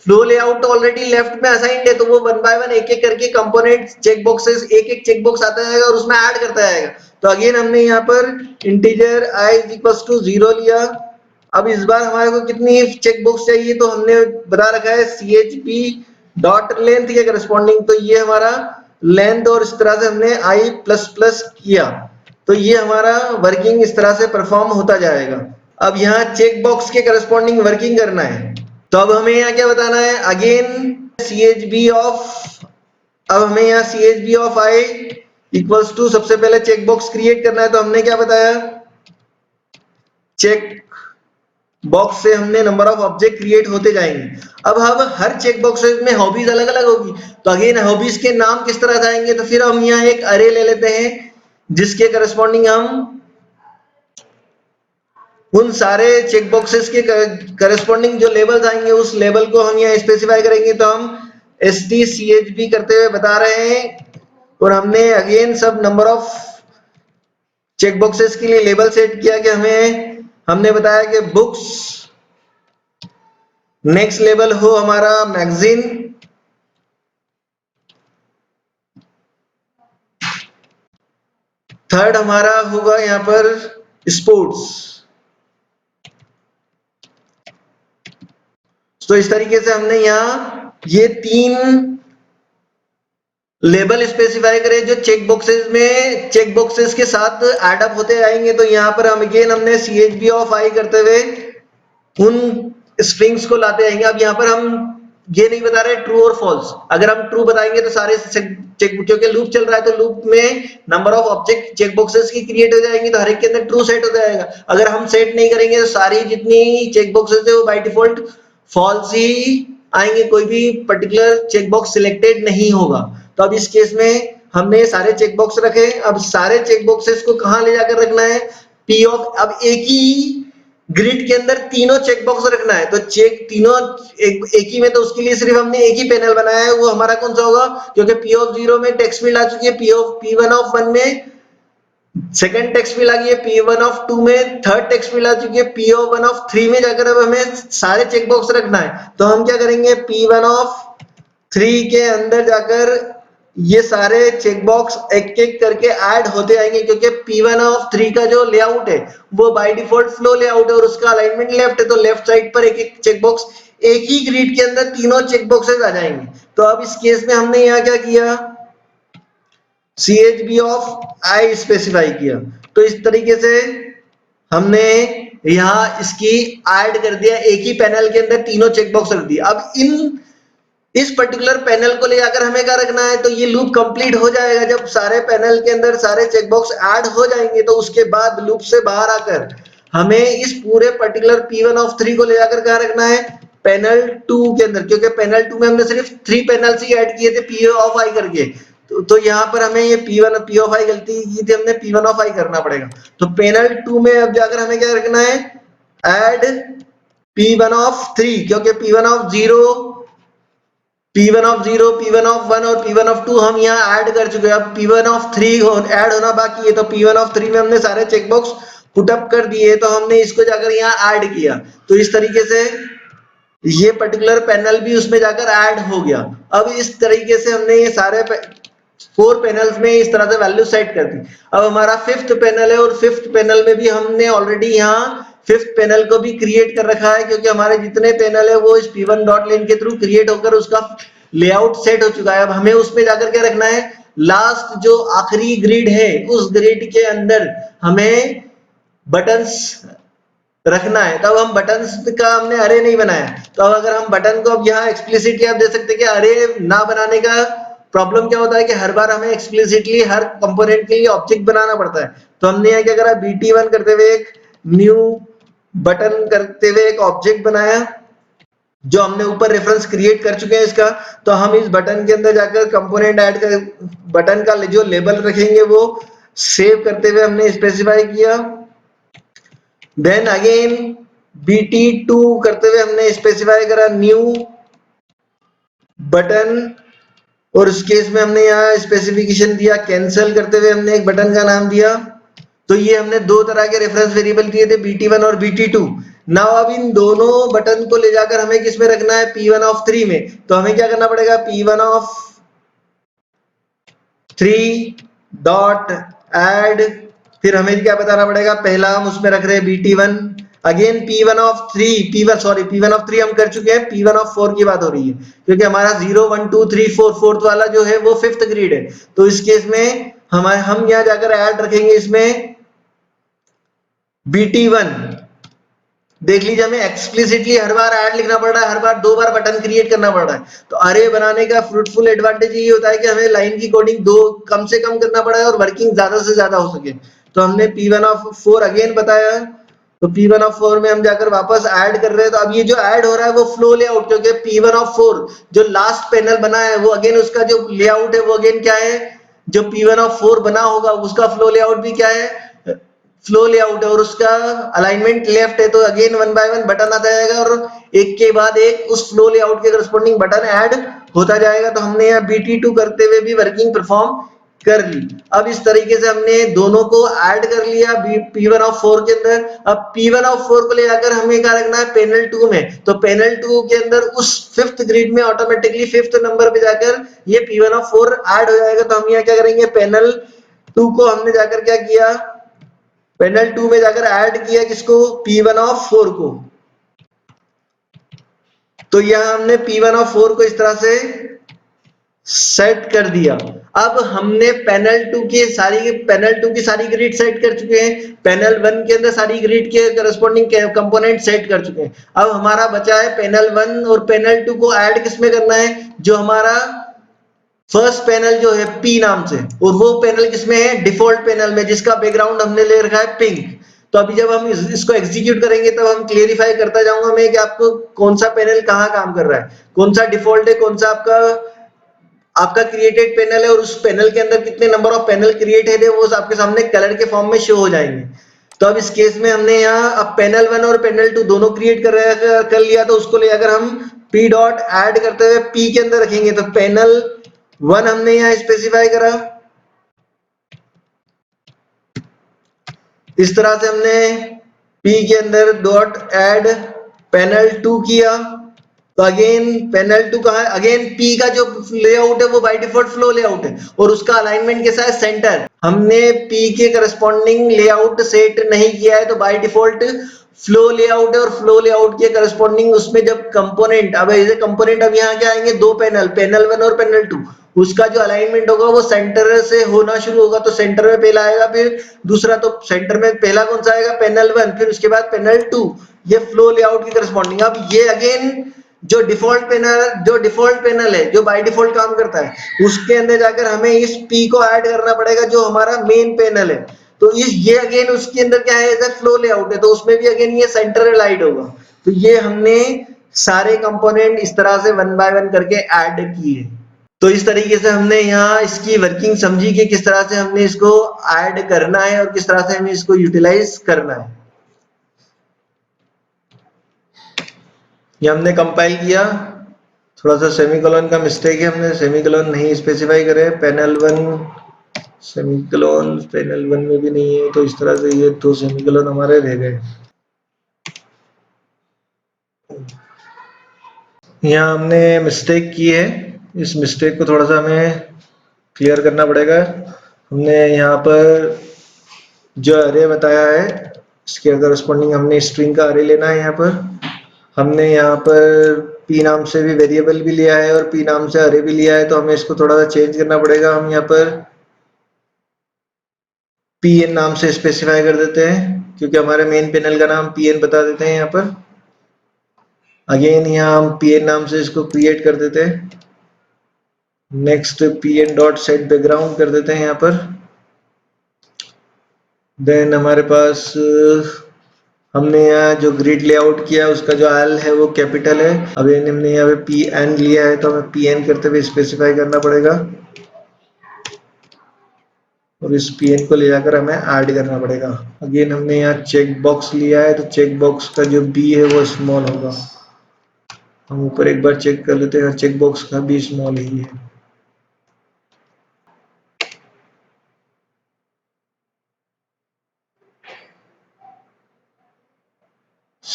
फ्लो लेआउट ऑलरेडी लेफ्ट में असाइंड है, तो वो वन बाय वन एक एक करके कंपोनेंट चेक बॉक्सेस एक एक चेक बॉक्स आता जाएगा और उसमें ऐड करता जाएगा। तो अगेन हमने यहाँ पर integer i is equal to 0 लिया। अब इस बार हमारे को कितनी चेक बॉक्स चाहिए, तो हमने बता रखा है chp डॉट लेंथ के करस्पॉन्डिंग, तो ये हमारा लेंथ, और इस तरह से हमने i प्लस प्लस किया। तो ये हमारा वर्किंग इस तरह से परफॉर्म होता जाएगा। अब यहाँ चेक बॉक्स के करस्पॉन्डिंग वर्किंग करना है। तो अब हमें यहाँ क्या बताना है, अगेन CHB ऑफ, अब हमें यहाँ CHB of i equals to सबसे पहले चेक बॉक्स क्रिएट करना है। तो हमने क्या बताया, चेक बॉक्स से हमने नंबर ऑफ ऑब्जेक्ट क्रिएट होते जाएंगे। अब हम हर चेक बॉक्स में हॉबीज अलग अलग होगी, तो अगेन हॉबीज के नाम किस तरह जाएंगे, तो फिर हम यहाँ एक अरे ले लेते हैं जिसके करस्पॉन्डिंग हम उन सारे चेक बॉक्सेस के करस्पॉन्डिंग जो लेबल्स आएंगे उस लेबल को हम यहाँ स्पेसिफाई करेंगे। तो हम stchb करते हुए बता रहे हैं, और हमने अगेन सब नंबर ऑफ चेक बॉक्सेस के लिए लेबल सेट किया कि हमने बताया कि बुक्स, नेक्स्ट लेबल हो हमारा मैगजीन, थर्ड हमारा होगा यहाँ पर स्पोर्ट्स। तो इस तरीके से हमने यहाँ ये 3 लेबल स्पेसिफाई करे जो चेक बॉक्सेस में चेक बॉक्सेस के साथ ऐड अप होते आएंगे। तो यहाँ पर हम अगेन हमने CHB ऑफ i करते हुए उन स्ट्रिंग्स को लाते आएंगे। अब यहाँ पर हम ये नहीं बता रहे ट्रू और फॉल्स, अगर हम ट्रू बताएंगे तो सारे चेक, क्योंकि लूप चल रहा है तो लूप में number of object check boxes की क्रिएट हो जाएंगी, तो हर एक के अंदर ट्रू सेट हो जाएगा। अगर हम सेट नहीं करेंगे तो सारी जितनी चेक बॉक्सेस है वो बाय डिफॉल्ट फॉल्स ही आएंगे, कोई भी पर्टिकुलर चेक बॉक्स सिलेक्टेड नहीं होगा। तो अब इस केस में हमने सारे चेक बॉक्स रखे। अब सारे चेक बॉक्सेस को कहां ले जाकर रखना है, पी ऑफ, अब एक ही ग्रिड के अंदर तीनों चेक बॉक्स रखना है। तो चेक तीनों एक ही में, तो उसके लिए सिर्फ हमने एक ही पैनल बनाया है, वो हमारा कौन सा होगा, क्योंकि पी ऑफ 0 में टेक्स्ट फील्ड आ चुकी है, P1 ऑफ 1 में सेकंड टेक्स्ट फील्ड आ गई है, P1 ऑफ 2 में थर्ड टेक्स्ट फील्ड आ चुकी है, P1 ऑफ 3 में जाकर अब हमें सारे चेक बॉक्स रखना है। तो हम क्या करेंगे, P1 ऑफ 3 के अंदर जाकर ये सारे चेक बॉक्स एक एक करके ऐड होते आएंगे, क्योंकि P1 ऑफ 3 का जो लेआउट है वो बाय डिफॉल्ट फ्लो लेआउट है और उसका अलाइनमेंट लेफ्ट है, तो लेफ्ट साइड पर एक एक चेक बॉक्स, एक ही ग्रिड के अंदर तीनों चेक बॉक्सेस आ जाएंगे। तो अब इस केस में हमने यहाँ क्या किया, CHB ऑफ i स्पेसिफाई किया। तो इस तरीके से हमने यहाँ इसकी ऐड कर दिया, एक ही पैनल के अंदर तीनों चेक बॉक्स रख दिया। अब इस पर्टिकुलर पैनल को ले जाकर हमें क्या रखना है, तो ये लूप कंप्लीट हो जाएगा जब सारे पैनल के अंदर सारे चेक बॉक्स ऐड हो जाएंगे। तो उसके बाद लूप से बाहर आकर हमें इस पूरे पर्टिकुलर P1 ऑफ 3 को ले जाकर कहाँ रखना है, पैनल 2 के अंदर, क्योंकि पैनल 2 में हमने सिर्फ 3 पैनल्स ही ऐड किए थे P ऑफ i करके। तो यहाँ पर हमें ये P ऑफ i गलती की थी, हमने P1 ऑफ i करना पड़ेगा। तो पैनल 2 में अब जाकर हमें क्या रखना है, ऐड P1 ऑफ 3, क्योंकि P1 of 0, P1 of 0, P1 of 1 और P1 ऑफ 2 हम यहाँ ऐड कर चुके हैं। अब P1 ऑफ 3 ऐड होना बाकी है, तो P1 ऑफ 3 में हमने सारे चेक बॉक्स पुटअप कर दिए, तो हमने इसको जाकर यहाँ ऐड किया। तो इस तरीके से ये पर्टिकुलर पैनल भी उसमें जाकर ऐड हो गया। अब इस तरीके से हमने ये सारे 4 पैनल्स में इस तरह से वैल्यू सेट कर दी। अब हमारा 5th पैनल है, और 5th पैनल में भी हमने ऑलरेडी यहाँ 5th पैनल को भी क्रिएट कर रखा है, क्योंकि हमारे जितने पैनल है वो इस P1 डॉट लेन के थ्रू क्रिएट होकर उसका लेआउट सेट हो चुका है। अब हमें उसमें जाकर क्या रखना है, लास्ट जो आखिरी ग्रिड है उस ग्रिड के अंदर हमें बटन्स रखना है। तब हम बटन्स का हमने अरे नहीं बनाया, तो अब अगर हम बटन को अब यहाँ एक्सप्लिसिटली आप देख सकते हैं कि अरे ना बनाने का प्रॉब्लम क्या होता है कि हर बार हमें एक्सप्लिसिटली हर कंपोनेंट के लिए ऑब्जेक्ट बनाना पड़ता है। तो हमने यहाँ क्या करा, BT1 करते हुए एक न्यू बटन करते हुए एक ऑब्जेक्ट बनाया, जो हमने ऊपर रेफरेंस क्रिएट कर चुके हैं इसका। तो हम इस बटन के अंदर जाकर कंपोनेंट ऐड कर, बटन का जो लेबल रखेंगे वो सेव करते हुए हमने स्पेसिफाई किया। देन अगेन BT2 करते हुए हमने स्पेसिफाई करा न्यू बटन, और उस केस में हमने यहाँ स्पेसिफिकेशन दिया, कैंसिल करते हुए हमने एक बटन का नाम दिया। तो ये हमने दो तरह के रेफरेंस वेरिएबल दिए थे, BT1 और BT2। नाउ अब इन दोनों बटन को ले जाकर हमें किस में रखना है, P1 ऑफ 3 में। तो हमें क्या करना पड़ेगा, P1 ऑफ 3 डॉट एड, फिर हमें क्या बताना पड़ेगा, पहला हम उसमें रख रहे हैं BT1, again P1 of 3, P1 of 3 हम कर चुके हैं, P1 ऑफ 4 की बात हो रही है, क्योंकि हमारा 0 1 2 3 4 फोर्थ वाला जो है वो फिफ्थ ग्रिड है। तो इस केस में हम यहाँ जाकर ऐड रखेंगे इसमें BT1। देख लीजिए, हमें एक्सप्लिसिटली हर बार ऐड लिखना पड़ रहा है, हर बार दो बार बटन क्रिएट करना पड़ रहा है। तो अरे बनाने का फ्रूटफुल एडवांटेज ये होता है कि हमें लाइन की कोडिंग दो कम से कम करना पड़ा है और वर्किंग ज्यादा से ज्यादा हो सके। तो हमने P1 ऑफ 4 अगेन बताया, तो P1 ऑफ 4 में हम जाकर वापस ऐड कर रहे हैं। तो अब ये जो ऐड हो रहा है वो फ्लो लेआउट, क्योंकि P1 ऑफ 4 जो लास्ट पैनल बना है वो अगेन उसका जो लेआउट है वो अगेन क्या है, जो P1 ऑफ 4 बना होगा उसका फ्लो लेआउट भी क्या है, फ्लो लेआउट है, और उसका अलाइनमेंट लेफ्ट है। तो again one by one button आता जाएगा और एक के बाद एक उस फ्लो लेआउट के करस्पॉन्डिंग बटन ऐड होता जाएगा। तो हमने यहाँ BT2 करते हुए भी वर्किंग परफॉर्म कर ली। अब इस तरीके से हमने दोनों को ऐड कर लिया P1 ऑफ 4 के अंदर। अब P1 ऑफ 4 को ले जाकर हमें क्या रखना है, पैनल 2 में। तो पैनल 2 के अंदर उस फिफ्थ ग्रिड में ऑटोमेटिकली फिफ्थ नंबर पे जाकर ये P1 ऑफ 4 ऐड हो जाएगा। तो हम यहाँ क्या करेंगे, पैनल 2 को हमने जाकर क्या किया, पैनल 2 में जाकर ऐड किया किसको, P1 ऑफ 4 को। तो यहां हमने P1 ऑफ 4 को इस तरह से सेट कर दिया। अब हमने पैनल 2 की सारी ग्रिड सेट कर चुके हैं, पैनल 1 के अंदर सारी ग्रिड के करस्पॉन्डिंग कंपोनेंट सेट कर चुके हैं। अब हमारा बचा है पैनल 1 और पैनल 2 को ऐड किसमें करना है, जो हमारा फर्स्ट पैनल जो है P नाम से, और वो पैनल किसमें है, डिफॉल्ट पैनल में, जिसका बैकग्राउंड हमने ले रखा है पिंक। तो अभी जब हम इसको एग्जीक्यूट करेंगे तब हम क्लियरिफाई करता जाऊंगा मैं कि आपको कौन सा पैनल कहाँ काम कर रहा है, कौन सा डिफॉल्ट है, कौन सा आपका आपका क्रिएटेड पैनल है, और उस पैनल के अंदर कितने नंबर ऑफ पैनल क्रिएटेड है वो आपके सामने कलर के फॉर्म में शो हो जाएंगे। तो अब इस केस में हमने यहाँ अब पैनल 1 और पैनल 2 दोनों क्रिएट कर लिया। तो उसको ले अगर हम P डॉट ऐड करते हुए P के अंदर रखेंगे, तो पैनल 1 हमने यहाँ स्पेसिफाई करा, इस तरह से हमने P के अंदर डॉट ऐड पैनल 2 किया। तो अगेन पैनल 2 कहा है, अगेन P का जो लेआउट है वो बाय डिफॉल्ट फ्लो लेआउट है, और उसका अलाइनमेंट कैसा है, सेंटर। हमने P के करस्पॉन्डिंग लेआउट सेट नहीं किया है, तो बाय डिफॉल्ट फ्लो लेआउट है, और फ्लो लेआउट के करस्पॉन्डिंग उसमें जब कंपोनेंट, अब ऐसे कंपोनेंट अब यहाँ क्या आएंगे, दो पैनल, पैनल 1 और पैनल 2, उसका जो अलाइनमेंट होगा वो सेंटर से होना शुरू होगा। तो सेंटर में पहला आएगा, फिर दूसरा, तो सेंटर में पहला कौन सा आएगा, पैनल 1, फिर उसके बाद पैनल 2, ये फ्लो लेआउट की करस्पॉन्डिंग। अब ये अगेन जो डिफॉल्ट पैनल है, जो बाय डिफॉल्ट काम करता है, उसके अंदर जाकर हमें इस P को ऐड करना पड़ेगा जो हमारा मेन पैनल है। तो ये अगेन उसके अंदर क्या है, फ्लो लेआउट है, तो उसमें भी अगेन ये सेंटर अलाइड होगा। तो ये हमने सारे कंपोनेंट इस तरह से वन बाय वन करके ऐड किए। तो इस तरीके से हमने यहाँ इसकी वर्किंग समझी कि किस तरह से हमने इसको ऐड करना है और किस तरह से हमें इसको यूटिलाइज करना है। ये हमने कंपाइल किया, थोड़ा सा सेमीकोलन का मिस्टेक है, हमने सेमीकोलन नहीं स्पेसिफाई करे, पैनल 1 सेमीकोलन पैनल 1 में भी नहीं है, तो इस तरह से ये दो सेमीकोलन हमारे रह गए। यहाँ हमने मिस्टेक की है, इस मिस्टेक को थोड़ा सा हमें क्लियर करना पड़ेगा। हमने यहाँ पर जो अरे बताया है इसके करस्पॉन्डिंग हमने स्ट्रिंग का अरे लेना है। यहाँ पर हमने यहाँ पर P नाम से भी वेरिएबल भी लिया है और P नाम से अरे भी लिया है, तो हमें इसको थोड़ा सा चेंज करना पड़ेगा। हम यहाँ पर Pn नाम से स्पेसिफाई कर देते हैं, क्योंकि हमारे मेन पैनल का नाम Pn बता देते हैं। यहाँ पर अगेन यहाँ हम Pn नाम से इसको क्रिएट कर देते हैं। Next Pn dot set background कर देते हैं यहाँ पर। देन हमारे पास हमने यहाँ जो ग्रिड लेआउट किया है उसका जो एल है वो कैपिटल है। अब हमने यहाँ पे Pn लिया है, तो हमें Pn करते हुए स्पेसिफाई करना पड़ेगा, और इस Pn को ले जाकर हमें ऐड करना पड़ेगा। अगेन हमने यहाँ चेक बॉक्स लिया है, तो चेक बॉक्स का जो B है वो स्मॉल होगा। हम ऊपर एक बार चेक कर लेते हैं, चेक बॉक्स का भी स्मॉल ही है।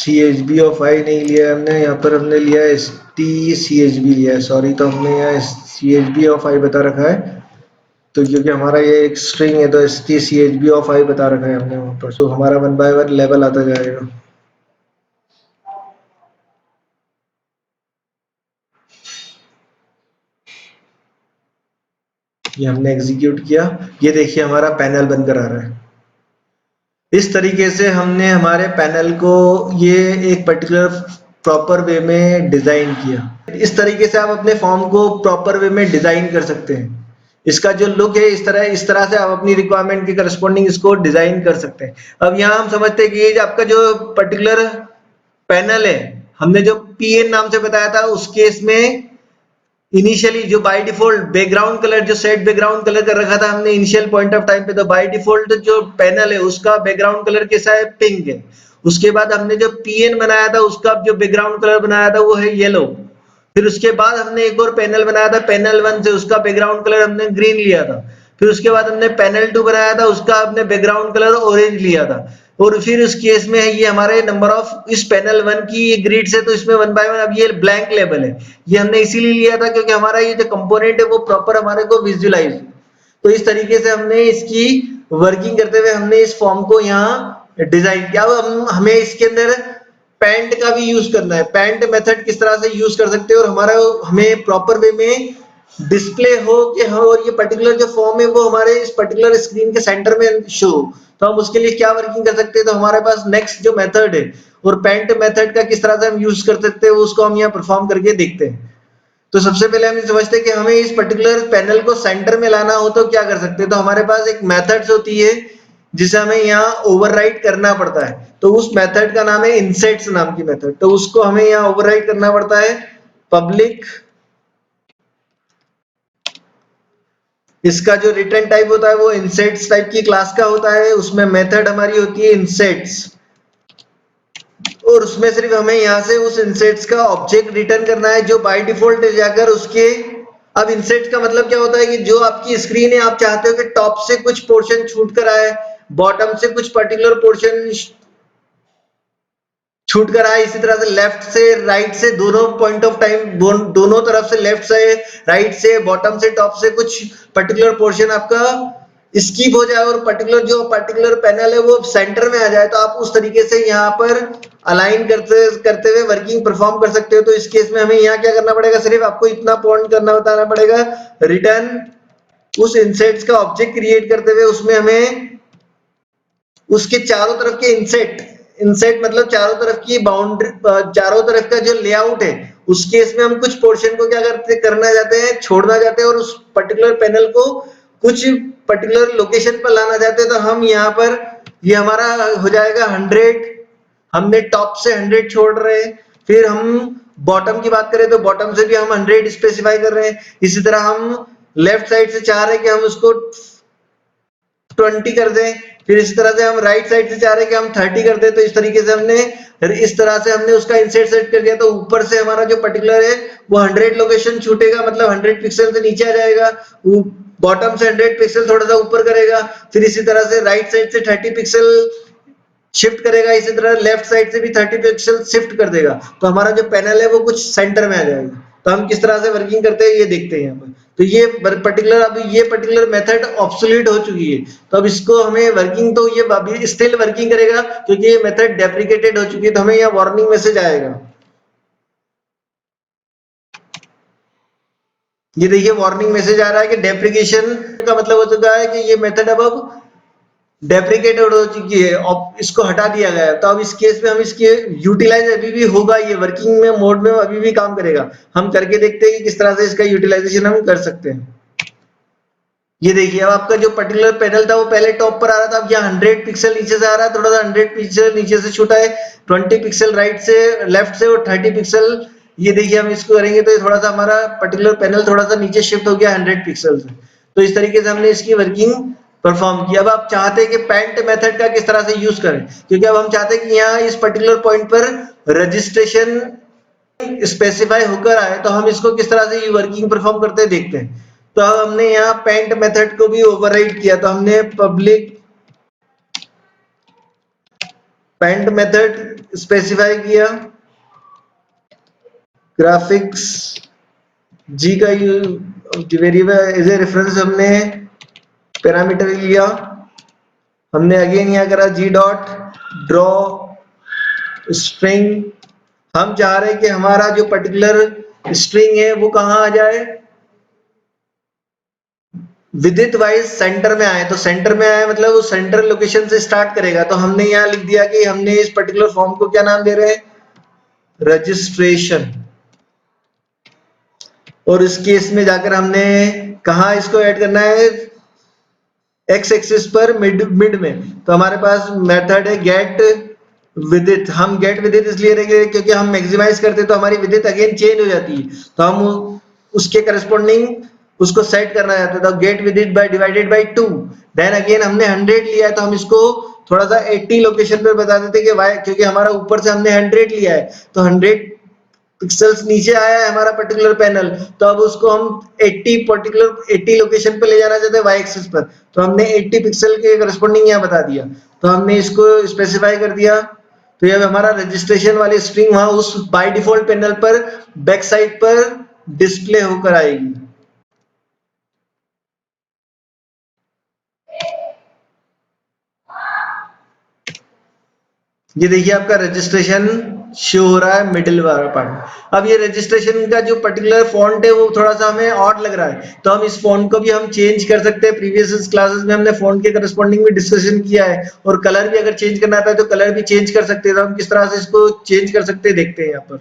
CHB ऑफ आई नहीं लिया हमने, यहाँ पर हमने लिया ST CHB लिया है, सॉरी। तो हमने यहाँ CHB ऑफ आई बता रखा है, तो क्योंकि हमारा ये एक स्ट्रिंग है तो ST CHB ऑफ आई बता रखा है हमने वहाँ पर, तो हमारा 1 बाय 1 लेवल आता जाएगा। ये हमने एग्जीक्यूट किया, ये देखिए हमारा पैनल बनकर आ रहा है। इस तरीके से हमने हमारे पैनल को ये एक पर्टिकुलर प्रॉपर वे में डिजाइन किया। इस तरीके से आप अपने फॉर्म को प्रॉपर वे में डिजाइन कर सकते हैं। इसका जो लुक है इस तरह से आप अपनी रिक्वायरमेंट के करस्पॉन्डिंग इसको डिजाइन कर सकते हैं। अब यहाँ हम समझते हैं कि ये आपका जो पर्टिकुलर पैनल है, हमने जो PN नाम से बताया था, उस केस में इनिशियली जो बाय डिफॉल्ट बैकग्राउंड कलर जो सेट बैकग्राउंड कलर कर रखा था हमने इनिशियल पॉइंट ऑफ टाइम पे, तो बाय डिफॉल्ट जो पैनल है उसका बैकग्राउंड कलर कैसा है, पिंक है। उसके बाद हमने जो PN बनाया था उसका जो बैकग्राउंड कलर बनाया था वो है येलो। फिर उसके बाद हमने एक और पैनल बनाया था पैनल 1 से, उसका बैकग्राउंड कलर हमने ग्रीन लिया था। फिर उसके बाद हमने पैनल 2 बनाया था, उसका हमने बैकग्राउंड कलर ऑरेंज लिया था। और फिर उस केस में ये हमारे नंबर ऑफ इस पैनल 1 की ग्रिड से, तो इसमें 1 बाय 1 अब ये ब्लैंक लेवल है। ये हमने इसीलिए लिया था क्योंकि हमारा ये जो कंपोनेंट है वो प्रॉपर हमारे को विजुअलाइज। तो इस तरीके से हमने इसकी वर्किंग करते हुए हमने इस फॉर्म को यहाँ डिजाइन किया। अब हमें इसके अंदर पैंट का भी यूज करना है। पैंट मेथड किस तरह से यूज कर सकते हैं और हमारा हमें प्रॉपर वे में डिस्प्ले हो कि हाँ, और ये पर्टिकुलर जो फॉर्म है वो हमारे इस पर्टिकुलर स्क्रीन के सेंटर में शो। तो हम उसके लिए क्या वर्किंग कर सकते हैं, तो हमारे पास नेक्स्ट जो मेथड है और पैंट मेथड का किस तरह से हम यूज कर सकते हैं उसको हम यहाँ परफॉर्म करके देखते हैं। तो सबसे पहले हम समझते हैं कि हमें इस पर्टिकुलर पैनल को सेंटर में लाना हो तो क्या कर सकते हैं। तो हमारे पास एक मेथड्स होती है जिसे हमें यहाँ ओवरराइड करना पड़ता है। तो उस मेथड का नाम है इंसेट्स नाम की मेथड। तो उसको हमें यहाँ ओवरराइड करना पड़ता है पब्लिक। इसका जो रिटर्न टाइप होता है वो इंसेट्स टाइप की क्लास का होता है। उसमें मेथड हमारी होती है इंसेट्स, और उसमें सिर्फ हमें यहाँ से उस इंसेट्स का ऑब्जेक्ट रिटर्न करना है जो बाय डिफॉल्ट जाकर उसके। अब इंसेट्स का मतलब क्या होता है कि जो आपकी स्क्रीन है आप चाहते हो कि टॉप से कुछ पोर्शन छूट कर आए, बॉटम से कुछ पर्टिकुलर पोर्शन छूट कर आए, इसी तरह से लेफ्ट से राइट से दोनों पॉइंट ऑफ टाइम दोनों तरफ से, लेफ्ट से राइट से, बॉटम से टॉप से कुछ पर्टिकुलर पोर्शन आपका स्किप हो जाए और पर्टिकुलर जो पर्टिकुलर पैनल है वो सेंटर में आ जाए। तो आप उस तरीके से यहाँ पर अलाइन करते करते हुए वर्किंग परफॉर्म कर सकते हो। तो इस केस में हमें यहाँ क्या करना पड़ेगा, सिर्फ आपको इतना पॉइंट करना बताना पड़ेगा, रिटर्न उस इंसेट्स का ऑब्जेक्ट क्रिएट करते हुए उसमें हमें उसके चारों तरफ के इंसेट मतलब चारों तरफ की बाउंड्री, चारों तरफ का जो लेआउट है उस केस में हम कुछ पोर्शन को क्या करना चाहते हैं, छोड़ना चाहते हैं और उस पर्टिकुलर पैनल को कुछ पर्टिकुलर लोकेशन पर लाना चाहते हैं। तो हम यहाँ पर ये हमारा हो जाएगा 100, हमने टॉप से 100 छोड़ रहे हैं। फिर हम बॉटम की बात करें तो बॉटम से भी हम 100 स्पेसिफाई कर रहे हैं। इसी तरह हम लेफ्ट साइड से चाह रहे हैं कि हम उसको 20 कर दें। फिर इस तरह से हम राइट साइड से चाह रहे हैं कि हम 30 कर दें। तो इस तरीके से हमने उसका इंसेट सेट कर दिया। तो ऊपर से हमारा जो पर्टिकुलर है वो 100 लोकेशन छूटेगा, मतलब 100 पिक्सल से नीचे आ जाएगा। बॉटम से 100 पिक्सल थोड़ा सा ऊपर करेगा। फिर इसी तरह से राइट साइड से 30 पिक्सल शिफ्ट करेगा, इसी तरह लेफ्ट साइड से भी 30 पिक्सल शिफ्ट कर देगा। तो हमारा जो पैनल है वो कुछ सेंटर में आ जाएगा। तो हम किस तरह से वर्किंग करते हैं ये देखते हैं यहाँ पर। तो ये पर्टिकुलर मेथड ऑब्सोलीट हो चुकी है। तो अब इसको हमें वर्किंग, तो ये अभी स्टिल वर्किंग करेगा क्योंकि ये मेथड डेप्रिकेटेड हो चुकी है। तो हमें यहाँ वार्निंग मैसेज आएगा। ये देखिए वार्निंग मैसेज आ रहा है कि डेप्रिकेशन का मतलब हो चुका है कि ये मेथड अब डेप्रिकेटेड हो चुकी है और इसको हटा दिया गया है। तो अब इस केस में हम इसके यूटिलाइज अभी भी होगा, ये वर्किंग में मोड में अभी भी काम करेगा। हम करके देखते हैं कि किस तरह से इसका यूटिलाइजेशन हम कर सकते हैं। ये देखिए अब आपका जो पर्टिकुलर पैनल था वो पहले टॉप पर आ रहा था, अब यहाँ 100 पिक्सल नीचे से आ रहा है, थोड़ा सा 100 पिक्सल नीचे से छूटा है, 20 पिक्सल राइट से लेफ्ट से और 30 पिक्सल। ये देखिए हम इसको करेंगे तो ये थोड़ा सा हमारा पर्टिकुलर पैनल थोड़ा सा नीचे शिफ्ट हो गया 100 पिक्सल से। तो इस तरीके से हमने इसकी वर्किंग परफॉर्म किया। अब आप चाहते हैं कि पैंट मेथड का किस तरह से यूज करें, क्योंकि अब हम चाहते हैं कि यहाँ इस पर्टिकुलर पॉइंट पर रजिस्ट्रेशन स्पेसिफाई होकर आए। तो हम इसको किस तरह से वर्किंग परफॉर्म करते देखते हैं। तो हमने यहाँ पेंट मेथड को भी ओवरराइड किया। तो हमने पब्लिक पेंट मेथड स्पेसिफाई किया, ग्राफिक्स जी का वेरिएबल एज ए रेफरेंस हमने पैरामीटर लिया, हमने अगेन यहाँ करा जी डॉट ड्रॉ स्ट्रिंग। हम चाह रहे हैं कि हमारा जो पर्टिकुलर स्ट्रिंग है वो कहाँ आ जाए, विदित वाइज सेंटर में आए। तो सेंटर में आए मतलब वो सेंटर लोकेशन से स्टार्ट करेगा। तो हमने यहाँ लिख दिया कि हमने इस पर्टिकुलर फॉर्म को क्या नाम दे रहे हैं, रजिस्ट्रेशन। और इस केस में जाकर हमने कहा इसको ऐड करना है, एक्स एक्सिस पर मिड में। तो हमारे पास मेथड है गेट विदित। हम गेट विदित इसलिए रखेंगे क्योंकि हम मैक्सिमाइज करते तो हमारी विदित अगेन चेंज हो जाती है, तो हम उसके करस्पॉन्डिंग उसको सेट करना चाहते हैं। तो get width by divided by 2। Then again हमने 100 लिया है तो हम इसको थोड़ा सा 80 लोकेशन पे बता देते कि वाई, क्योंकि हमारा ऊपर से हमने 100 लिया है तो 100 पिक्सल्स नीचे आया है हमारा पर्टिकुलर पैनल। तो अब उसको हम 80 लोकेशन पे ले जाना चाहते हैं वाई एक्सिस पर। तो हमने 80 पिक्सल के करस्पॉन्डिंग यहाँ बता दिया। तो हमने इसको स्पेसिफाई कर दिया। तो ये हमारा रजिस्ट्रेशन वाली स्ट्रिंग वहां उस बाय डिफॉल्ट पैनल पर बैक साइड पर डिस्प्ले होकर आएगी। ये देखिए आपका रजिस्ट्रेशन शो हो रहा है मिडिल वाला पार्ट। अब ये रजिस्ट्रेशन का जो पर्टिकुलर फॉन्ट है वो थोड़ा सा हमें ऑड लग रहा है, तो हम इस फॉन्ट को भी हम चेंज कर सकते हैं। प्रीवियस क्लासेस में हमने फॉन्ट के करस्पॉन्डिंग भी डिस्कशन किया है, और कलर भी अगर चेंज करना आता है तो कलर भी चेंज कर सकते हैं। तो हम किस तरह से इसको चेंज कर सकते हैं देखते हैं यहाँ पर।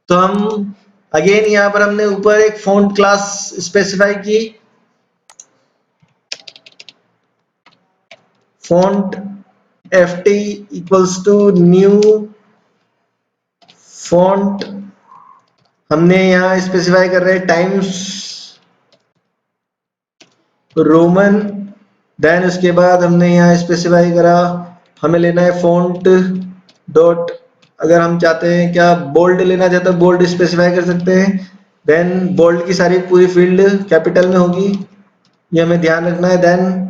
तो हम अगेन यहाँ पर हमने ऊपर एक फॉन्ट क्लास स्पेसिफाई की, font ft equals to new font. हमने यहाँ स्पेसिफाई कर रहे हैं टाइम्स रोमन। देन उसके बाद हमने यहाँ स्पेसिफाई करा हमें लेना है फॉन्ट डॉट, अगर हम चाहते हैं क्या बोल्ड लेना चाहते हैं बोल्ड स्पेसिफाई कर सकते हैं। देन बोल्ड की सारी पूरी फील्ड कैपिटल में होगी, ये हमें ध्यान रखना है। देन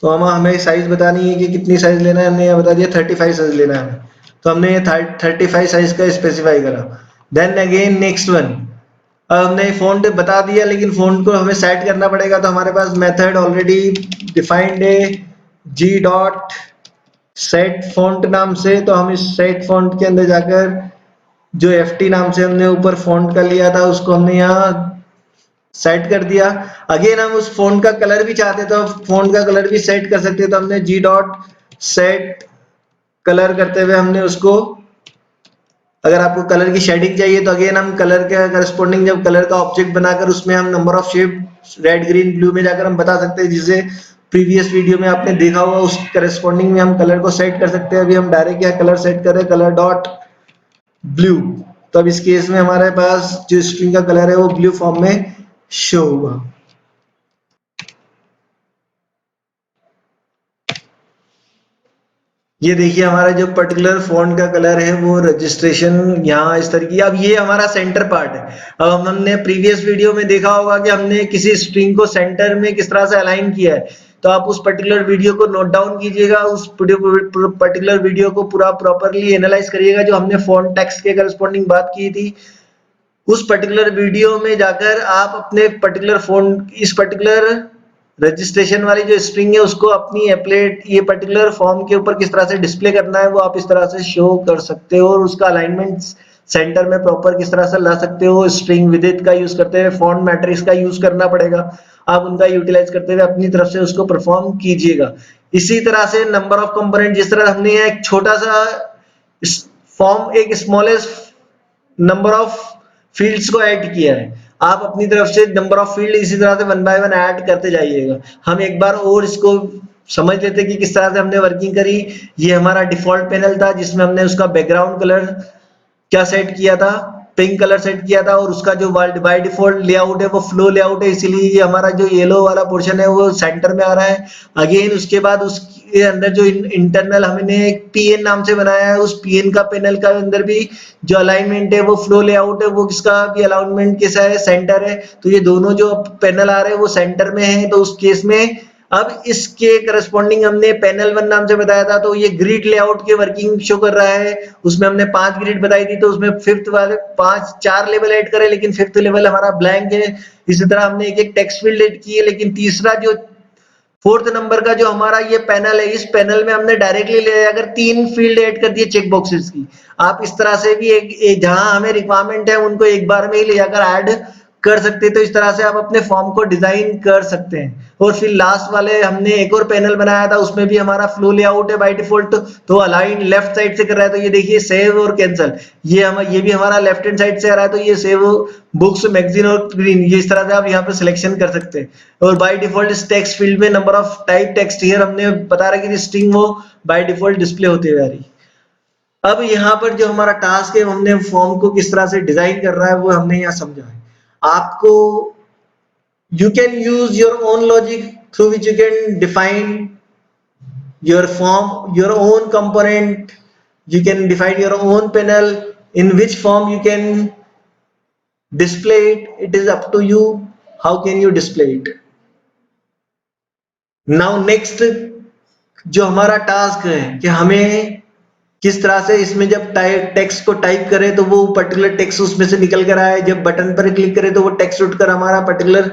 तो हमें साइज बतानी है कि कितनी साइज लेना है, हमने यहाँ बता दिया 35 साइज लेना है। तो हमने ये 35 साइज का स्पेसिफाई करा। देन अगेन नेक्स्ट वन, अब हमने फॉन्ट बता दिया लेकिन फॉन्ट को हमें सेट करना पड़ेगा। तो हमारे पास मेथड ऑलरेडी डिफाइंड है जी डॉट सेट फॉन्ट नाम से। तो हम इस सेट फॉन्ट के अंदर जाकर जो ft नाम से हमने ऊपर फॉन्ट का लिया था उसको हमने यहाँ सेट कर दिया। अगेन हम उस फॉन्ट का कलर भी चाहते तो फॉन्ट का कलर भी सेट कर सकते। तो हमने जी डॉट सेट कलर करते हुए हमने उसको, अगर आपको कलर की शेडिंग चाहिए तो अगेन हम कलर के करस्पॉन्डिंग जब कलर का ऑब्जेक्ट बनाकर उसमें हम number of shade red green blue में जाकर हम बता सकते हैं, जिसे प्रीवियस वीडियो में आपने देखा हुआ उस करस्पॉन्डिंग में हम कलर को सेट कर सकते हैं। अभी हम डायरेक्ट यहाँ कलर सेट कर रहे हैं, कलर डॉट ब्लू। तो अब इस केस में हमारे पास जो स्ट्रिंग का कलर है वो ब्लू फॉर्म में शो हुआ। ये देखिए हमारा जो पर्टिकुलर फॉन्ट का कलर है वो रजिस्ट्रेशन यहाँ इस तरीके। अब ये हमारा सेंटर पार्ट है। अब हमने प्रीवियस वीडियो में देखा होगा कि हमने किसी स्ट्रिंग को सेंटर में किस तरह से अलाइन किया है। तो आप उस पर्टिकुलर वीडियो को नोट डाउन कीजिएगा, उस पर्टिकुलर वीडियो को पूरा प्रॉपरली एनालाइज करिएगा जो हमने फॉन्ट टेक्स्ट के करस्पॉन्डिंग बात की थी। उस पर्टिकुलर वीडियो में जाकर आप अपने पर्टिकुलर फॉन्ट, इस पर्टिकुलर रजिस्ट्रेशन वाली जो स्ट्रिंग है उसको अपनी एप्लेट ये पर्टिकुलर फॉर्म के ऊपर किस तरह से डिस्प्ले करना है वो आप इस तरह से शो कर सकते हो, और उसका अलाइनमेंट सेंटर में प्रॉपर किस तरह से ला सकते हो। स्ट्रिंग विदित का यूज करते हुए फॉन्ट मैट्रिक्स का यूज करना पड़ेगा, आप उनका यूटिलाइज करते हुए अपनी तरफ से उसको परफॉर्म कीजिएगा। इसी तरह से नंबर ऑफ कंपोनेंट, जिस तरह हमने एक छोटा सा फॉर्म, एक स्मॉलेस्ट नंबर ऑफ फील्ड्स को ऐड किया है, आप अपनी तरफ से नंबर ऑफ फील्ड इसी तरह से वन बाय वन ऐड करते जाइएगा। हम एक बार और इसको समझ लेते कि किस तरह से हमने वर्किंग करी। ये हमारा डिफॉल्ट पैनल था जिसमें हमने उसका बैकग्राउंड कलर क्या सेट किया था, पिंक कलर सेट किया था, और उसका जो बाय डिफॉल्ट लेआउट है वो फ्लो लेआउट है, इसीलिए ये हमारा जो येलो वाला पोर्शन है वो सेंटर में आ रहा है। अगेन उसके बाद उसके अंदर जो इंटरनल हमने एक पीएन नाम से बनाया है, उस पीएन का पैनल का अंदर भी जो अलाइनमेंट है वो फ्लो लेआउट है, वो किसका भी अलाइनमेंट कैसा है, सेंटर है। तो ये दोनों जो पैनल आ रहे हैं वो सेंटर में है। तो उस केस में अब इसके करस्पॉन्डिंग हमने पैनल 1 नाम से बताया था, तो ये ग्रिड लेआउट के वर्किंग शो कर रहा है। उसमें हमने 5 ग्रिड बताई थी, तो उसमें फिफ्थ वाले 4 लेवल ऐड करे, लेकिन फिफ्थ लेवल हमारा ब्लैंक है। इसी तरह हमने एक टेक्स्ट फील्ड ऐड की है, लेकिन तीसरा जो फोर्थ नंबर का जो हमारा ये पैनल है, इस पैनल में हमने डायरेक्टली ले अगर 3 फील्ड ऐड कर दिए चेक बॉक्सेस की। आप इस तरह से भी एक जहां हमें रिक्वायरमेंट है उनको एक बार में ही ले जाकर ऐड कर सकते हैं। तो इस तरह से आप अपने फॉर्म को डिजाइन कर सकते हैं। और फिर लास्ट वाले हमने एक और पैनल बनाया था, उसमें भी हमारा फ्लो लेआउट है बाय डिफॉल्ट, तो अलाइन लेफ्ट साइड से कर रहा है, तो ये देखिए सेव और कैंसिल, ये भी हमारा लेफ्ट हैंड साइड से आ रहा है, तो ये सेव बुक्स, मैगजीन और ग्रीन, ये इस तरह से आप यहाँ पे सिलेक्शन कर सकते हैं। और बाय डिफॉल्ट इस टेक्स्ट फील्ड में number of type text here हमने बता रहा कि स्ट्रिंग वो बाय डिफॉल्ट डिस्प्ले होते हुए आ रही। अब यहाँ पर जो हमारा टास्क है, हमने फॉर्म को किस तरह से डिजाइन कर रहा है वो हमने यहाँ समझा है। आपको you can use your own logic through which you can define your form, your own component. You can define your own panel in which form you can display it. It is up to you how can you display it. Now next जो हमारा टास्क है कि हमें किस तरह से इसमें जब टेक्स्ट को टाइप करें तो वो पर्टिकुलर टेक्स्ट उसमें से निकल कर आए, जब बटन पर क्लिक करें तो वो टेक्स्ट उठकर हमारा पर्टिकुलर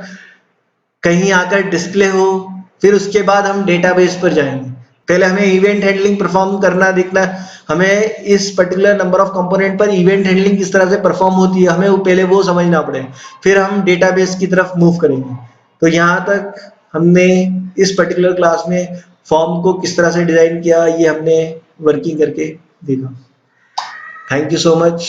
कहीं आकर डिस्प्ले हो। फिर उसके बाद हम डेटाबेस पर जाएंगे। पहले हमें इवेंट हैंडलिंग परफॉर्म करना दिखना, हमें इस पर्टिकुलर नंबर ऑफ कंपोनेंट पर इवेंट हैंडलिंग किस तरह से परफॉर्म होती है, हमें वो पहले वो समझना पड़ेगा। फिर हम डेटाबेस की तरफ मूव करेंगे। तो यहाँ तक हमने इस पर्टिकुलर क्लास में फॉर्म को किस तरह से डिजाइन किया, ये हमने वर्किंग करके देखा। Thank you so much.